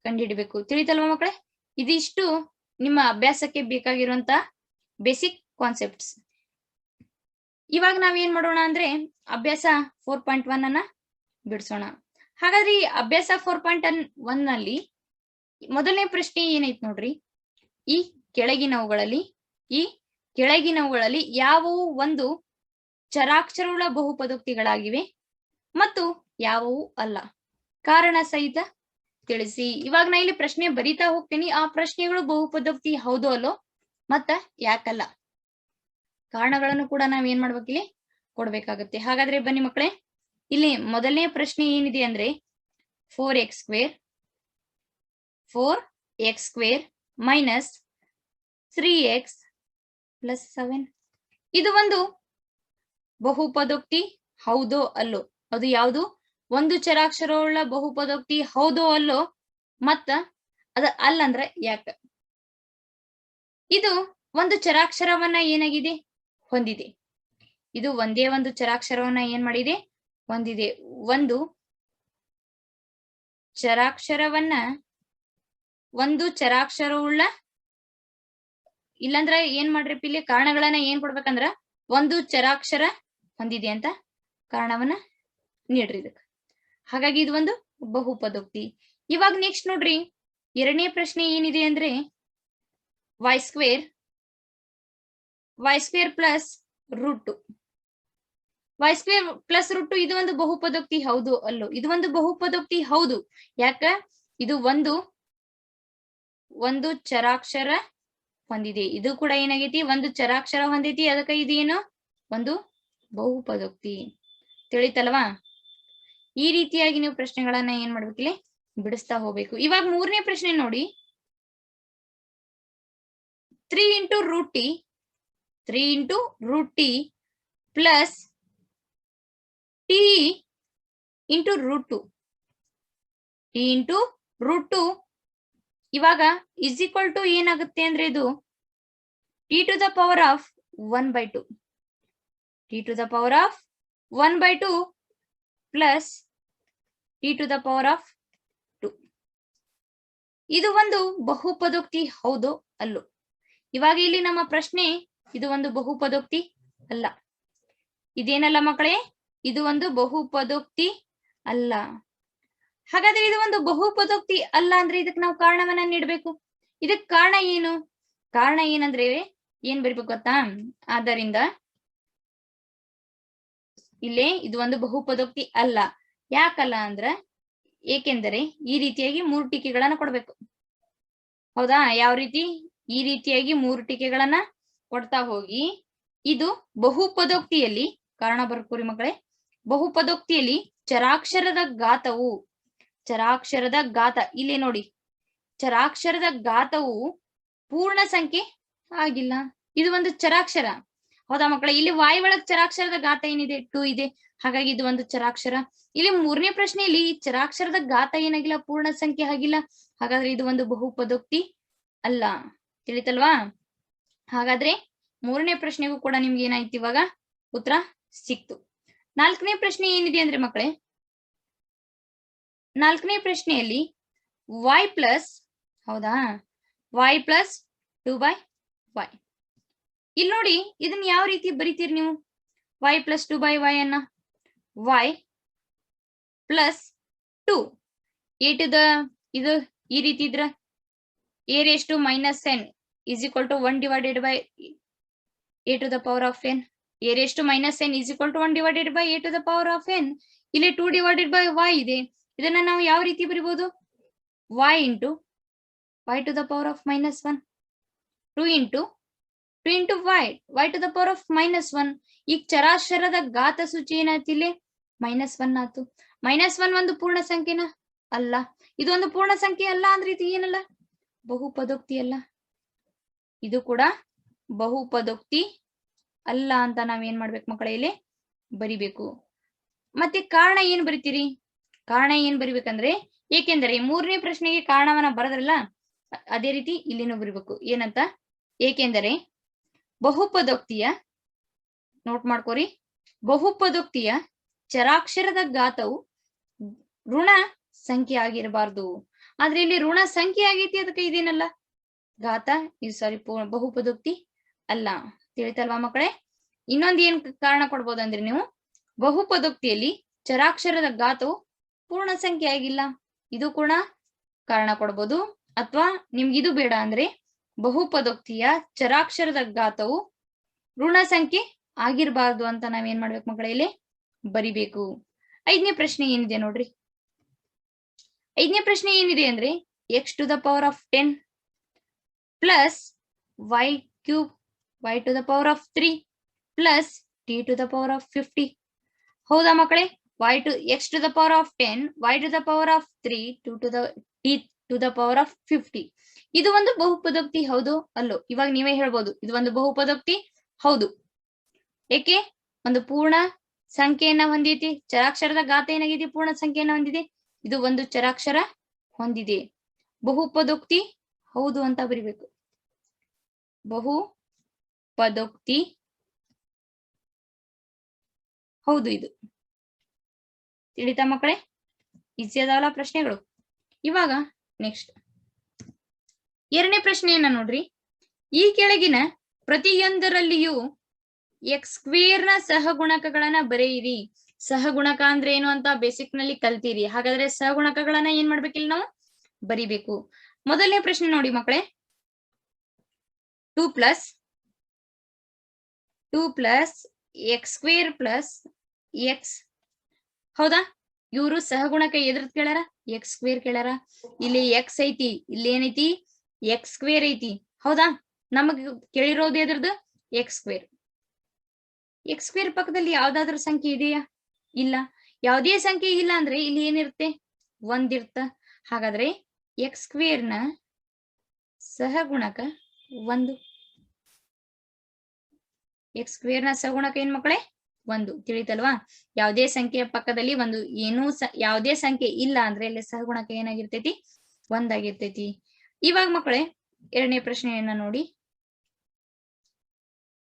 ಕಂಡುಹಿಡಬೇಕು. ತಿಳಿತಲ್ವಾ ಮಕ್ಕಳೇ? ಇದಿಷ್ಟು ನಿಮ್ಮ ಅಭ್ಯಾಸಕ್ಕೆ ಬೇಕಾಗಿರುವಂತ ಬೇಸಿಕ್ ಕಾನ್ಸೆಪ್ಟ್ಸ್. ಇವಾಗ ನಾವ್ ಏನ್ ಮಾಡೋಣ ಅಂದ್ರೆ ಅಭ್ಯಾಸ 4.1 ಅನ್ನ ಬಿಡಿಸೋಣ. ಹಾಗಾದ್ರೆ ಈ ಅಭ್ಯಾಸ 4.1 ನಲ್ಲಿ ಮೊದಲನೇ ಪ್ರಶ್ನೆ ಏನೈತ್ ನೋಡ್ರಿ. ಈ ಕೆಳಗಿನವುಗಳಲ್ಲಿ ಯಾವುವು ಒಂದು ಚರಾಕ್ಷರವುಳ್ಳ ಬಹುಪದೋಕ್ತಿಗಳಾಗಿವೆ ಮತ್ತು ಯಾವುವು ಅಲ್ಲ? ಕಾರಣ ಸಹಿತ ತಿಳಿಸಿ. ಇವಾಗ ನಾ ಇಲ್ಲಿ ಪ್ರಶ್ನೆ ಬರಿತಾ ಹೋಗ್ತೀನಿ. ಆ ಪ್ರಶ್ನೆಗಳು ಬಹುಪದೋಕ್ತಿ ಹೌದು ಅಲ್ಲೋ ಮತ್ತ ಯಾಕಲ್ಲ ಕಾರಣಗಳನ್ನು ಕೂಡ ನಾವ್ ಏನ್ ಮಾಡ್ಬೇಕು? ಇಲ್ಲಿ ಕೊಡ್ಬೇಕಾಗತ್ತೆ. ಹಾಗಾದ್ರೆ ಬನ್ನಿ ಮಕ್ಕಳೇ, ಇಲ್ಲಿ ಮೊದಲನೇ ಪ್ರಶ್ನೆ ಏನಿದೆ ಅಂದ್ರೆ 4x² ಮೈನಸ್ 3x ಪ್ಲಸ್ 7 ಇದು ಒಂದು ಬಹುಪದೋಕ್ತಿ ಹೌದೋ ಅಲ್ಲೋ? ಅದು ಯಾವುದು? ಒಂದು ಚರಾಕ್ಷರವುಳ್ಳ ಬಹುಪದೋಕ್ತಿ ಹೌದೋ ಅಲ್ಲೋ ಮತ್ತ ಅದ ಅಲ್ಲಂದ್ರ ಯಾಕ? ಇದು ಒಂದು ಚರಾಕ್ಷರವನ್ನ ಏನಾಗಿದೆ? ಹೊಂದಿದೆ. ಇದು ಒಂದೇ ಒಂದು ಚರಾಕ್ಷರವನ್ನ ಏನ್ ಮಾಡಿದೆ? ಹೊಂದಿದೆ. ಒಂದು ಚರಾಕ್ಷರವುಳ್ಳ, ಇಲ್ಲಂದ್ರ ಏನ್ ಮಾಡ್ರಿ ಇಲ್ಲಿ ಕಾರಣಗಳನ್ನ ಏನ್ ಕೊಡ್ಬೇಕಂದ್ರ ಒಂದು ಚರಾಕ್ಷರ ಹೊಂದಿದೆ ಅಂತ ಕಾರಣವನ್ನ ನೀಡ್ರಿ ಇದಕ್ಕ. ಹಾಗಾಗಿ ಇದು ಒಂದು ಬಹುಪದೋಕ್ತಿ. ಇವಾಗ ನೆಕ್ಸ್ಟ್ ನೋಡ್ರಿ, ಎರಡನೇ ಪ್ರಶ್ನೆ ಏನಿದೆ ಅಂದ್ರೆ y² ಪ್ಲಸ್ √2. y² ಪ್ಲಸ್ √2 ಇದು ಒಂದು ಬಹುಪದೋಕ್ತಿ ಹೌದು ಅಲ್ಲೋ? ಇದು ಒಂದು ಬಹುಪದೋಕ್ತಿ ಹೌದು. ಯಾಕ? ಇದು ಒಂದು ಚರಾಕ್ಷರ ಹೊಂದಿದೆ. ಇದು ಕೂಡ ಏನಾಗೈತಿ? ಒಂದು ಚರಾಕ್ಷರ ಹೊಂದೈತಿ. ಅದಕ್ಕೆ ಇದು ಏನು? ಒಂದು ಬಹುಪದೋಕ್ತಿ. ತಿಳಿತಲ್ವಾ? ಈ ರೀತಿಯಾಗಿ ನೀವು ಪ್ರಶ್ನೆಗಳನ್ನ ಏನ್ ಮಾಡ್ಬೇಕಿಲ್ಲ? ಬಿಡಿಸ್ತಾ ಹೋಗ್ಬೇಕು. ಇವಾಗ ಮೂರನೇ ಪ್ರಶ್ನೆ ನೋಡಿ. 3 × √t ಪ್ಲಸ್ t × √2 ಇವಾಗ ಇಸ್ ಈಕ್ವಲ್ ಟು ಏನಾಗುತ್ತೆ ಅಂದ್ರೆ ಇದು t⁻1/2 ಪ್ಲಸ್ t⁻2 ಇದು ಒಂದು ಬಹುಪದೋಕ್ತಿ ಹೌದು ಅಲ್ಲೋ? ಇವಾಗ ಇಲ್ಲಿ ನಮ್ಮ ಪ್ರಶ್ನೆ, ಇದು ಒಂದು ಬಹುಪದೋಕ್ತಿ ಅಲ್ಲ. ಇದೇನಲ್ಲ ಮಕ್ಕಳೇ? ಇದು ಒಂದು ಬಹುಪದೋಕ್ತಿ ಅಲ್ಲ. ಹಾಗಾದ್ರೆ ಇದು ಒಂದು ಬಹುಪದೋಕ್ತಿ ಅಲ್ಲ ಅಂದ್ರೆ ಇದಕ್ಕೆ ನಾವು ಕಾರಣವನ್ನ ನೀಡಬೇಕು. ಇದಕ್ ಕಾರಣ ಏನು? ಕಾರಣ ಏನಂದ್ರೆ ಏನ್ ಬರಿಬೇಕು ಗೊತ್ತಾ? ಆದ್ದರಿಂದ ಇಲ್ಲೇ ಇದು ಒಂದು ಬಹುಪದೋಕ್ತಿ ಅಲ್ಲ. ಯಾಕಲ್ಲ ಅಂದ್ರ ಏಕೆಂದರೆ ಈ ರೀತಿಯಾಗಿ 3 ಟೀಕೆಗಳನ್ನ ಕೊಡ್ಬೇಕು. ಹೌದಾ? ಯಾವ ರೀತಿ? ಈ ರೀತಿಯಾಗಿ 3 ಟೀಕೆಗಳನ್ನ ಕೊಡ್ತಾ ಹೋಗಿ ಇದು ಬಹುಪದೋಕ್ತಿಯಲ್ಲಿ ಕಾರಣ ಬರ್ಕೋರಿ ಮಕ್ಕಳೇ. ಬಹುಪದೋಕ್ತಿಯಲ್ಲಿ ಚರಾಕ್ಷರದ ಘಾತ ಇಲ್ಲಿ ನೋಡಿ, ಚರಾಕ್ಷರದ ಘಾತವು ಪೂರ್ಣ ಸಂಖ್ಯೆ ಆಗಿಲ್ಲ. ಇದು ಒಂದು ಚರಾಕ್ಷರ, ಹೌದಾ ಮಕ್ಕಳೇ? ಇಲ್ಲಿ y ಒಳಗ್ ಚರಾಕ್ಷರದ ಘಾತ ಏನಿದೆ? 2 ಇದೆ. ಹಾಗಾಗಿ ಇದು ಒಂದು ಚರಾಕ್ಷರ. ಇಲ್ಲಿ ಮೂರನೇ ಪ್ರಶ್ನೆಯಲ್ಲಿ ಚರಾಕ್ಷರದ ಘಾತ ಏನಾಗಿಲ್ಲ? ಪೂರ್ಣ ಸಂಖ್ಯೆ ಆಗಿಲ್ಲ. ಹಾಗಾದ್ರೆ ಇದು ಒಂದು ಬಹುಪದೋಕ್ತಿ ಅಲ್ಲ. ತಿಳಿತಲ್ವಾ? ಹಾಗಾದ್ರೆ ಮೂರನೇ ಪ್ರಶ್ನೆಗೂ ಕೂಡ ನಿಮ್ಗೆ ಏನಾಯ್ತು ಇವಾಗ ಉತ್ತರ ಸಿಕ್ತು. ನಾಲ್ಕನೇ ಪ್ರಶ್ನೆ ಏನಿದೆ ಅಂದ್ರೆ ಮಕ್ಕಳೇ, ನಾಲ್ಕನೇ ಪ್ರಶ್ನೆಯಲ್ಲಿ y ಪ್ಲಸ್, ಹೌದಾ, y ಪ್ಲಸ್ 2/y. ಇಲ್ಲಿ ನೋಡಿ, ಇದನ್ನ ಯಾವ ರೀತಿ ಬರಿತೀರಿ ನೀವು? y ಪ್ಲಸ್ 2/y ಅನ್ನ y plus 2 a to the ಇದು ಈ ರೀತಿ ಇದ್ರ a raised to minus n is equal to 1 divided by a to the power of n. a raised to minus n is equal to 1 divided by a to the power of n. ಇಲ್ಲಿ 2 divided by y ಇದೆ. ಇದನ್ನ ನಾವು ಯಾವ ರೀತಿ ಬರಿಬಹುದು? y into y to the power of minus 1, 2 into y to the power of minus 1. ಈಗ ಚರಾಕ್ಷರದ ಘಾತ ಸೂಚಿ ಏನಾಯ್ತು? ಇಲ್ಲಿ -1 ಆಯ್ತು. -1 ಒಂದು ಪೂರ್ಣ ಸಂಖ್ಯೆನಾ? ಅಲ್ಲ. ಇದೊಂದು ಪೂರ್ಣ ಸಂಖ್ಯೆ ಅಲ್ಲ ಅಂದ್ರೆ ಇದು ಏನಲ್ಲ? ಬಹುಪದೋಕ್ತಿ ಅಲ್ಲ. ಇದು ಕೂಡ ಬಹುಪದೋಕ್ತಿ ಅಲ್ಲ ಅಂತ ನಾವೇನ್ ಮಾಡ್ಬೇಕು ಮಕ್ಕಳೇ? ಇಲ್ಲಿ ಬರಿಬೇಕು. ಮತ್ತೆ ಕಾರಣ ಏನ್ ಬರಿತೀರಿ? ಕಾರಣ ಏನ್ ಬರಿಬೇಕಂದ್ರೆ, ಏಕೆಂದರೆ ಮೂರನೇ ಪ್ರಶ್ನೆಗೆ ಕಾರಣವನ್ನ ಬರದ್ರಲ್ಲ, ಅದೇ ರೀತಿ ಇಲ್ಲಿನೂ ಬರಿಬೇಕು. ಏನಂತ? ಏಕೆಂದರೆ ಬಹುಪದೋಕ್ತಿಯ, ನೋಟ್ ಮಾಡ್ಕೋರಿ, ಬಹುಪದೋಕ್ತಿಯ ಚರಾಕ್ಷರದ ಘಾತವು ಋಣ ಸಂಖ್ಯೆ ಆಗಿರಬಾರ್ದು. ಆದ್ರೆ ಇಲ್ಲಿ ಋಣ ಸಂಖ್ಯೆ ಆಗೈತಿ, ಅದಕ್ಕೆ ಇದೇನಲ್ಲ ಘಾತ, ಇದು ಸಾರಿ ಬಹುಪದೋಕ್ತಿ ಅಲ್ಲ. ತಿಳಿತಲ್ವಾ ಮಕ್ಕಳೇ? ಇನ್ನೊಂದು ಏನ್ ಕಾರಣ ಕೊಡ್ಬೋದಂದ್ರೆ ನೀವು, ಬಹುಪದೋಕ್ತಿಯಲ್ಲಿ ಚರಾಕ್ಷರದ ಘಾತವು ಪೂರ್ಣ ಸಂಖ್ಯೆ ಆಗಿಲ್ಲ, ಇದು ಕೂಡ ಕಾರಣ ಕೊಡ್ಬೋದು. ಅಥವಾ ನಿಮ್ಗೆ ಇದು ಬೇಡ ಅಂದ್ರೆ ಬಹುಪದೋಕ್ತಿಯ ಚರಾಕ್ಷರದ ಘಾತವು ಋಣ ಸಂಖ್ಯೆ ಆಗಿರಬಾರ್ದು ಅಂತ ನಾವೇನ್ ಮಾಡ್ಬೇಕು ಮಕ್ಕಳೇ? ಇಲ್ಲಿ ಬರಿಬೇಕು. ಐದನೇ ಪ್ರಶ್ನೆ ಏನಿದೆ ನೋಡ್ರಿ. ಐದನೇ ಪ್ರಶ್ನೆ ಏನಿದೆ ಅಂದ್ರೆ x to the power of 10 plus y cube y to the power of 3 plus t to the power of 50. ಹೌದಾ ಮಕ್ಕಳೇ? x to the power of 10, y to the power of 3, t to the power of 50. ಇದು ಒಂದು ಬಹುಪದೋಕ್ತಿ ಹೌದು ಅಲ್ಲೋ? ಇವಾಗ ನೀವೇ ಹೇಳ್ಬೋದು, ಇದು ಒಂದು ಬಹುಪದೋಕ್ತಿ ಹೌದು. ಏಕೆ? ಒಂದು ಪೂರ್ಣ ಸಂಖ್ಯೆಯನ್ನ ಹೊಂದೈತಿ. ಚರಾಕ್ಷರದ ಘಾತ ಏನಾಗಿದೆ? ಪೂರ್ಣ ಸಂಖ್ಯೆಯನ್ನ ಹೊಂದಿದೆ. ಇದು ಒಂದು ಚರಾಕ್ಷರ ಹೊಂದಿದೆ. ಬಹುಪದೋಕ್ತಿ ಹೌದು ಅಂತ ಬರಿಬೇಕು. ಬಹುಪದೋಕ್ತಿ ಹೌದು ಇದು. ತಿಳಿತಾ ಮಕ್ಕಳೇ? ಈಸಿ ಅದಾವಲ್ಲ ಪ್ರಶ್ನೆಗಳು. ಇವಾಗ ನೆಕ್ಸ್ಟ್ ಎರಡನೇ ಪ್ರಶ್ನೆಯನ್ನ ನೋಡ್ರಿ. ಈ ಕೆಳಗಿನ ಪ್ರತಿಯೊಂದರಲ್ಲಿಯೂ ಎಕ್ಸ್ ಸ್ಕ್ವೇರ್ ನ ಸಹಗುಣಕಗಳನ್ನ ಬರೆಯಿರಿ. ಸಹಗುಣಕ ಅಂದ್ರೆ ಏನು ಅಂತ ಬೇಸಿಕ್ ನಲ್ಲಿ ಕಲ್ತೀರಿ. ಹಾಗಾದ್ರೆ ಸಹಗುಣಕಗಳನ್ನ ಏನ್ ಮಾಡ್ಬೇಕಿಲ್ಲ ನಾವು? ಬರಿಬೇಕು. ಮೊದಲನೇ ಪ್ರಶ್ನೆ ನೋಡಿ ಮಕ್ಕಳೇ, 2 plus X square plus X. ಹೌದಾ? ಇವರು ಸಹಗುಣಕ ಎದ್ರದ್ ಕೇಳ್ಯಾರ? X square ಕೇಳ್ಯಾರ. ಇಲ್ಲಿ ಎಕ್ಸ್ ಐತಿ, ಇಲ್ಲಿ ಏನೈತಿ? ಎಕ್ಸ್ ಸ್ಕ್ವೇರ್ ಐತಿ. ಹೌದಾ? ನಮಗ್ ಕೇಳಿರೋದು ಎದ್ರದ್ದು? X square. ಎಕ್ಸ್ ಸ್ಕ್ವೇರ್ ಪಕ್ಕದಲ್ಲಿ ಯಾವ್ದಾದ್ರು ಸಂಖ್ಯೆ ಇದೆಯಾ? ಇಲ್ಲ. ಯಾವುದೇ ಸಂಖ್ಯೆ ಇಲ್ಲ ಅಂದ್ರೆ ಇಲ್ಲಿ ಏನಿರುತ್ತೆ? ಒಂದಿರ್ತ. ಹಾಗಾದ್ರೆ ಎಕ್ಸ್ ಸ್ಕ್ವೇರ್ ನ ಸಹಗುಣಕ 1. ಎಕ್ಸ್ ಸ್ಕ್ವೇರ್ ನ ಸಹಗುಣಕ ಏನ್ ಮಕ್ಕಳೇ? 1. ತಿಳಿತಲ್ವಾ? ಯಾವುದೇ ಸಂಖ್ಯೆಯ ಪಕ್ಕದಲ್ಲಿ ಒಂದು ಯಾವುದೇ ಸಂಖ್ಯೆ ಇಲ್ಲ ಅಂದ್ರೆ ಇಲ್ಲಿ ಸಹಗುಣಕ ಏನಾಗಿರ್ತೈತಿ? 1 ಆಗಿರ್ತೈತಿ. ಇವಾಗ ಮಕ್ಕಳೇ ಎರಡನೇ ಪ್ರಶ್ನೆಯನ್ನ ನೋಡಿ.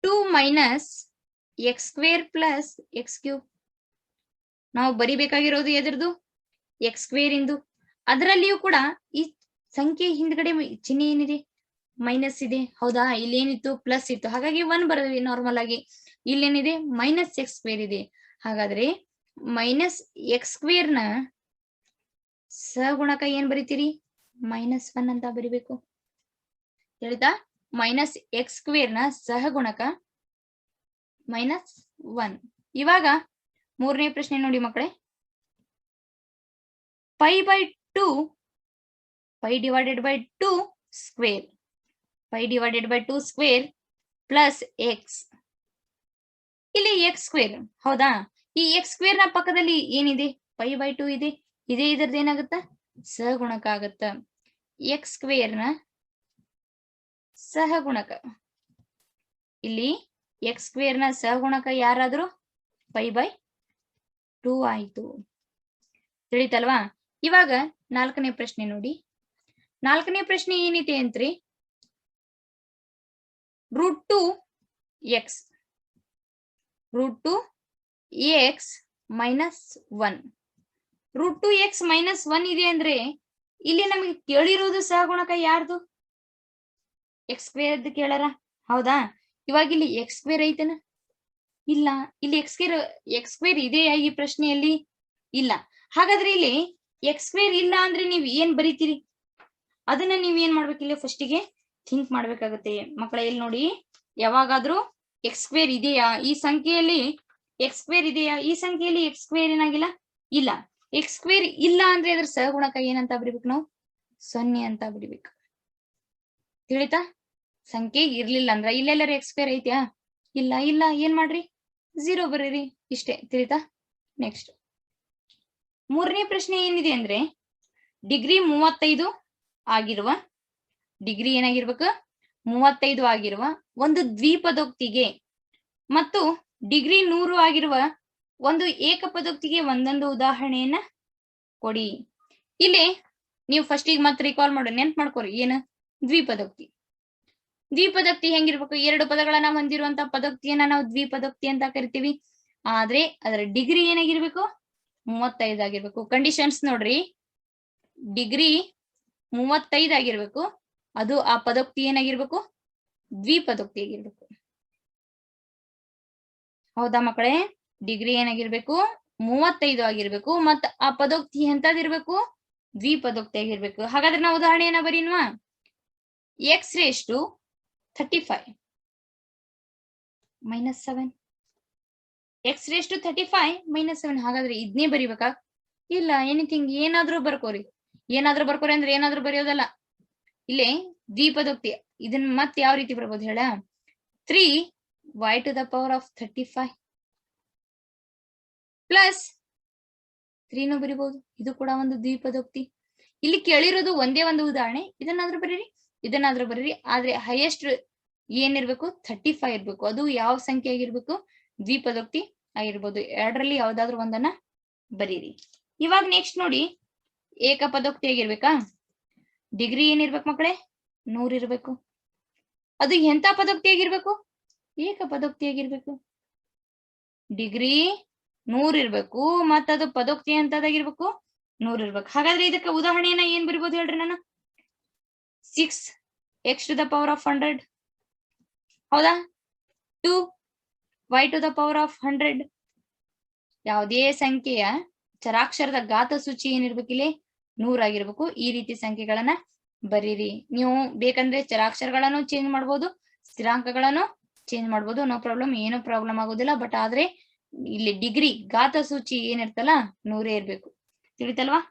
2 minus X square plus X cube. ನಾವು ಬರಿಬೇಕಾಗಿರೋದು ಎದ್ರದ್ದು? ಎಕ್ಸ್ ಸ್ಕ್ವೇರ್ ಇಂದು. ಅದರಲ್ಲಿಯೂ ಕೂಡ ಈ ಸಂಖ್ಯೆ ಹಿಂದ್ಗಡೆ ಚಿಹ್ನೆ ಏನಿದೆ? ಮೈನಸ್ ಇದೆ. ಹೌದಾ? ಇಲ್ಲಿ ಏನಿತ್ತು? ಪ್ಲಸ್ ಇತ್ತು. ಹಾಗಾಗಿ 1 ಬರದ್ವಿ ನಾರ್ಮಲ್ ಆಗಿ. ಇಲ್ಲೇನಿದೆ? ಮೈನಸ್ ಎಕ್ಸ್ ಸ್ಕ್ವೇರ್ ಇದೆ. ಹಾಗಾದ್ರೆ ಮೈನಸ್ ಎಕ್ಸ್ ಸ್ಕ್ವೇರ್ ನ ಸಹಗುಣಕ ಏನ್ ಬರಿತೀರಿ? -1 ಅಂತ ಬರಿಬೇಕು. ತಿಳಿತಾ? ಮೈನಸ್ ಎಕ್ಸ್ ಸ್ಕ್ವೇರ್ ನ ಸಹಗುಣಕ -1. ಇವಾಗ ಮೂರನೇ ಪ್ರಶ್ನೆ ನೋಡಿ ಮಕ್ಕಳೇ. Pi divided by 2 square. Pi divided by 2 square plus X. ಇಲ್ಲಿ ಎಕ್ಸ್ ಸ್ಕ್ವೇರ್. ಹೌದಾ? ಈ ಎಕ್ಸ್ ಸ್ಕ್ವೇರ್ ನ ಪಕ್ಕದಲ್ಲಿ ಏನಿದೆ? π/2 ಇದೆ. ಇದೇ ಇದ್ರದ್ದು ಏನಾಗುತ್ತ? ಸಹಗುಣಕ ಆಗತ್ತ. ಎಕ್ಸ್ ಸ್ಕ್ವೇರ್ ನ ಸಹಗುಣಕ. ಇಲ್ಲಿ ಎಕ್ಸ್ ಸ್ಕ್ವೇರ್ ನ ಸಹಗುಣಕ ಯಾರಾದ್ರೂ? π/2 ಆಯ್ತು. ತಿಳಿತಲ್ವಾ? ಇವಾಗ ನಾಲ್ಕನೇ ಪ್ರಶ್ನೆ ನೋಡಿ. ನಾಲ್ಕನೇ ಪ್ರಶ್ನೆ ಏನಿದೆ ಅಂತ್ರಿ? √2x √2x minus 1 √2x minus 1 ಇದೆ ಅಂದ್ರೆ ಇಲ್ಲಿ ನಮಗೆ ಕೇಳಿರೋದು ಸಹಗುಣಕ ಯಾರ್ದು ಎಕ್ಸ್ ಸ್ಕ್ವೇರ್ ಕೇಳಾರ ಹೌದಾ ಇವಾಗ ಇಲ್ಲಿ ಎಕ್ಸ್ ಸ್ಕ್ವೇರ್ ಐತೆನ ಇಲ್ಲ ಇಲ್ಲಿ ಎಕ್ಸ್ ಸ್ಕ್ವೇರ್ ಇದೆಯಾ ಈ ಪ್ರಶ್ನೆಯಲ್ಲಿ ಇಲ್ಲ ಹಾಗಾದ್ರೆ ಇಲ್ಲಿ ಎಕ್ಸ್ ಸ್ಕ್ವೇರ್ ಇಲ್ಲ ಅಂದ್ರೆ ನೀವು ಏನ್ ಬರೀತೀರಿ ಅದನ್ನ ನೀವ್ ಏನ್ ಮಾಡ್ಬೇಕಿಲ್ಲ ಫಸ್ಟಿಗೆ ಥಿಂಕ್ ಮಾಡ್ಬೇಕಾಗುತ್ತೆ ಮಕ್ಕಳ ಇಲ್ಲಿ ನೋಡಿ ಯಾವಾಗಾದ್ರೂ ಎಕ್ಸ್ ಸ್ಕ್ವೇರ್ ಇದೆಯಾ ಈ ಸಂಖ್ಯೆಯಲ್ಲಿ ಎಕ್ಸ್ ಸ್ಕ್ವೇರ್ ಇದೆಯಾ ಈ ಸಂಖ್ಯೆಯಲ್ಲಿ ಎಕ್ಸ್ ಸ್ಕ್ವೇರ್ ಏನಾಗಿಲ್ಲ ಇಲ್ಲ ಎಕ್ಸ್ ಸ್ಕ್ವೇರ್ ಇಲ್ಲ ಅಂದ್ರೆ ಅದ್ರ ಸಹಗುಣಕ ಏನಂತ ಬರಿಬೇಕು ನಾವು 0 ಅಂತ ಬರಿಬೇಕು ತಿಳಿತಾ ಸಂಖ್ಯೆ ಇರ್ಲಿಲ್ಲ ಅಂದ್ರ ಇಲ್ಲೆಲ್ಲರ ಎಕ್ಸ್ ಸ್ಕ್ವೇರ್ ಐತ್ಯಾ ಇಲ್ಲ ಇಲ್ಲ ಏನ್ ಮಾಡ್ರಿ 0 ಬರೀರಿ ಇಷ್ಟೇ ತಿಳಿತಾ ನೆಕ್ಸ್ಟ್ ಮೂರನೇ ಪ್ರಶ್ನೆ ಏನಿದೆ ಅಂದ್ರೆ ಡಿಗ್ರಿ 35 ಆಗಿರುವ ಡಿಗ್ರಿ ಏನಾಗಿರ್ಬೇಕು 35 ಆಗಿರುವ ಒಂದು ದ್ವಿಪದೋಕ್ತಿಗೆ ಮತ್ತು ಡಿಗ್ರಿ 100 ಆಗಿರುವ ಒಂದು ಏಕಪದೋಕ್ತಿಗೆ ಒಂದೊಂದು ಉದಾಹರಣೆಯನ್ನ ಕೊಡಿ ಇಲ್ಲಿ ನೀವು ಫಸ್ಟಿಗೆ ಮತ್ತೆ ರಿಕಾಲ್ ಮಾಡಿ ನೆನ್ಪ್ ಮಾಡ್ಕೋರಿ ಏನು ದ್ವಿಪದೋಕ್ತಿ ದ್ವಿಪದೋಕ್ತಿ ಹೆಂಗಿರ್ಬೇಕು ಎರಡು ಪದಗಳನ್ನ ಹೊಂದಿರುವಂತ ಪದೋಕ್ತಿಯನ್ನ ನಾವು ದ್ವಿಪದೋಕ್ತಿ ಅಂತ ಕರಿತೀವಿ ಆದ್ರೆ ಅದರ ಡಿಗ್ರಿ ಏನಾಗಿರ್ಬೇಕು 35 ಆಗಿರ್ಬೇಕು ಕಂಡೀಷನ್ಸ್ ನೋಡ್ರಿ ಡಿಗ್ರಿ 35 ಆಗಿರ್ಬೇಕು ಅದು ಆ ಪದೋಕ್ತಿ ಏನಾಗಿರ್ಬೇಕು ದ್ವಿಪದೋಕ್ತಿ ಆಗಿರ್ಬೇಕು ಹೌದಾ ಮಕ್ಕಳೇ ಡಿಗ್ರಿ ಏನಾಗಿರ್ಬೇಕು 35 ಆಗಿರ್ಬೇಕು ಮತ್ತ ಆ ಪದೋಕ್ತಿ ಎಂತದಿರ್ಬೇಕು ದ್ವಿಪದೋಕ್ತಿ ಆಗಿರ್ಬೇಕು ಹಾಗಾದ್ರೆ ನಾವು ಉದಾಹರಣೆಯನ್ನ ಬರೀನ್ವಾ x⁵35 ಮೈನಸ್ 7 x⁵35 7 ಹಾಗಾದ್ರೆ ಇದನ್ನೇ ಬರಿಬೇಕಾ ಇಲ್ಲ ಎನಿಥಿಂಗ್ ಏನಾದ್ರೂ ಬರ್ಕೋರಿ ಅಂದ್ರೆ ಏನಾದ್ರೂ ಬರೆಯೋದಲ್ಲ ಇಲ್ಲಿ ದ್ವಿಪದೋಕ್ತಿ ಇದನ್ನ ಮತ್ತೆ ಯಾವ ರೀತಿ ಬರ್ಬೋದು ಹೇಳ 3y⁵35 ಪ್ಲಸ್ 3 ಬರಿಬಹುದು ಇದು ಕೂಡ ಒಂದು ದ್ವಿಪದೋಕ್ತಿ ಇಲ್ಲಿ ಕೇಳಿರೋದು ಒಂದೇ ಒಂದು ಉದಾಹರಣೆ ಇದನ್ನಾದ್ರೂ ಬರೀರಿ ಆದ್ರೆ ಹೈಯೆಸ್ಟ್ ಏನಿರ್ಬೇಕು 35 ಇರ್ಬೇಕು ಅದು ಯಾವ ಸಂಖ್ಯೆ ಆಗಿರ್ಬೇಕು ದ್ವಿಪದೋಕ್ತಿ ಆಗಿರ್ಬೋದು ಎರಡರಲ್ಲಿ ಯಾವ್ದಾದ್ರು ಒಂದನ್ನ ಬರೀರಿ ಇವಾಗ ನೆಕ್ಸ್ಟ್ ನೋಡಿ ಏಕಪದೋಕ್ತಿ ಆಗಿರ್ಬೇಕಾ ಡಿಗ್ರಿ ಏನಿರ್ಬೇಕು ಮಕ್ಕಳೇ 100 ಇರ್ಬೇಕು ಅದು ಎಂತ ಪದೋಕ್ತಿ ಆಗಿರ್ಬೇಕು ಏಕಪದೋಕ್ತಿ ಆಗಿರ್ಬೇಕು ಡಿಗ್ರಿ 100 ಇರ್ಬೇಕು ಮತ್ತದು ಪದೋಕ್ತಿ ಅಂತದಾಗಿರ್ಬೇಕು 100 ಇರ್ಬೇಕು ಹಾಗಾದ್ರೆ ಇದಕ್ಕೆ ಉದಾಹರಣೆಯನ್ನ ಏನ್ ಬರಿಬಹುದು ಹೇಳ್ರಿ ನಾನು 6x⁴100 ಹೌದಾ 2y⁴100 ಯಾವುದೇ ಸಂಖ್ಯೆಯ ಚರಾಕ್ಷರದ ಘಾತ ಸೂಚಿ ಏನಿರ್ಬೇಕಿಲ್ಲಿ 100 ಆಗಿರ್ಬೇಕು ಈ ರೀತಿ ಸಂಖ್ಯೆಗಳನ್ನ ಬರೀರಿ ನೀವು ಬೇಕಂದ್ರೆ ಚರಾಕ್ಷರಗಳನ್ನು ಚೇಂಜ್ ಮಾಡ್ಬೋದು ಸ್ಥಿರಾಂಕಗಳನ್ನು ಚೇಂಜ್ ಮಾಡ್ಬೋದು ನೋ ಪ್ರಾಬ್ಲಮ್ ಏನು ಪ್ರಾಬ್ಲಮ್ ಆಗೋದಿಲ್ಲ ಬಟ್ ಆದ್ರೆ ಇಲ್ಲಿ ಡಿಗ್ರಿ ಘಾತ ಸೂಚಿ ಏನಿರ್ತಲ್ಲ 100 ಇರ್ಬೇಕು ತಿಳಿತಲ್ವಾ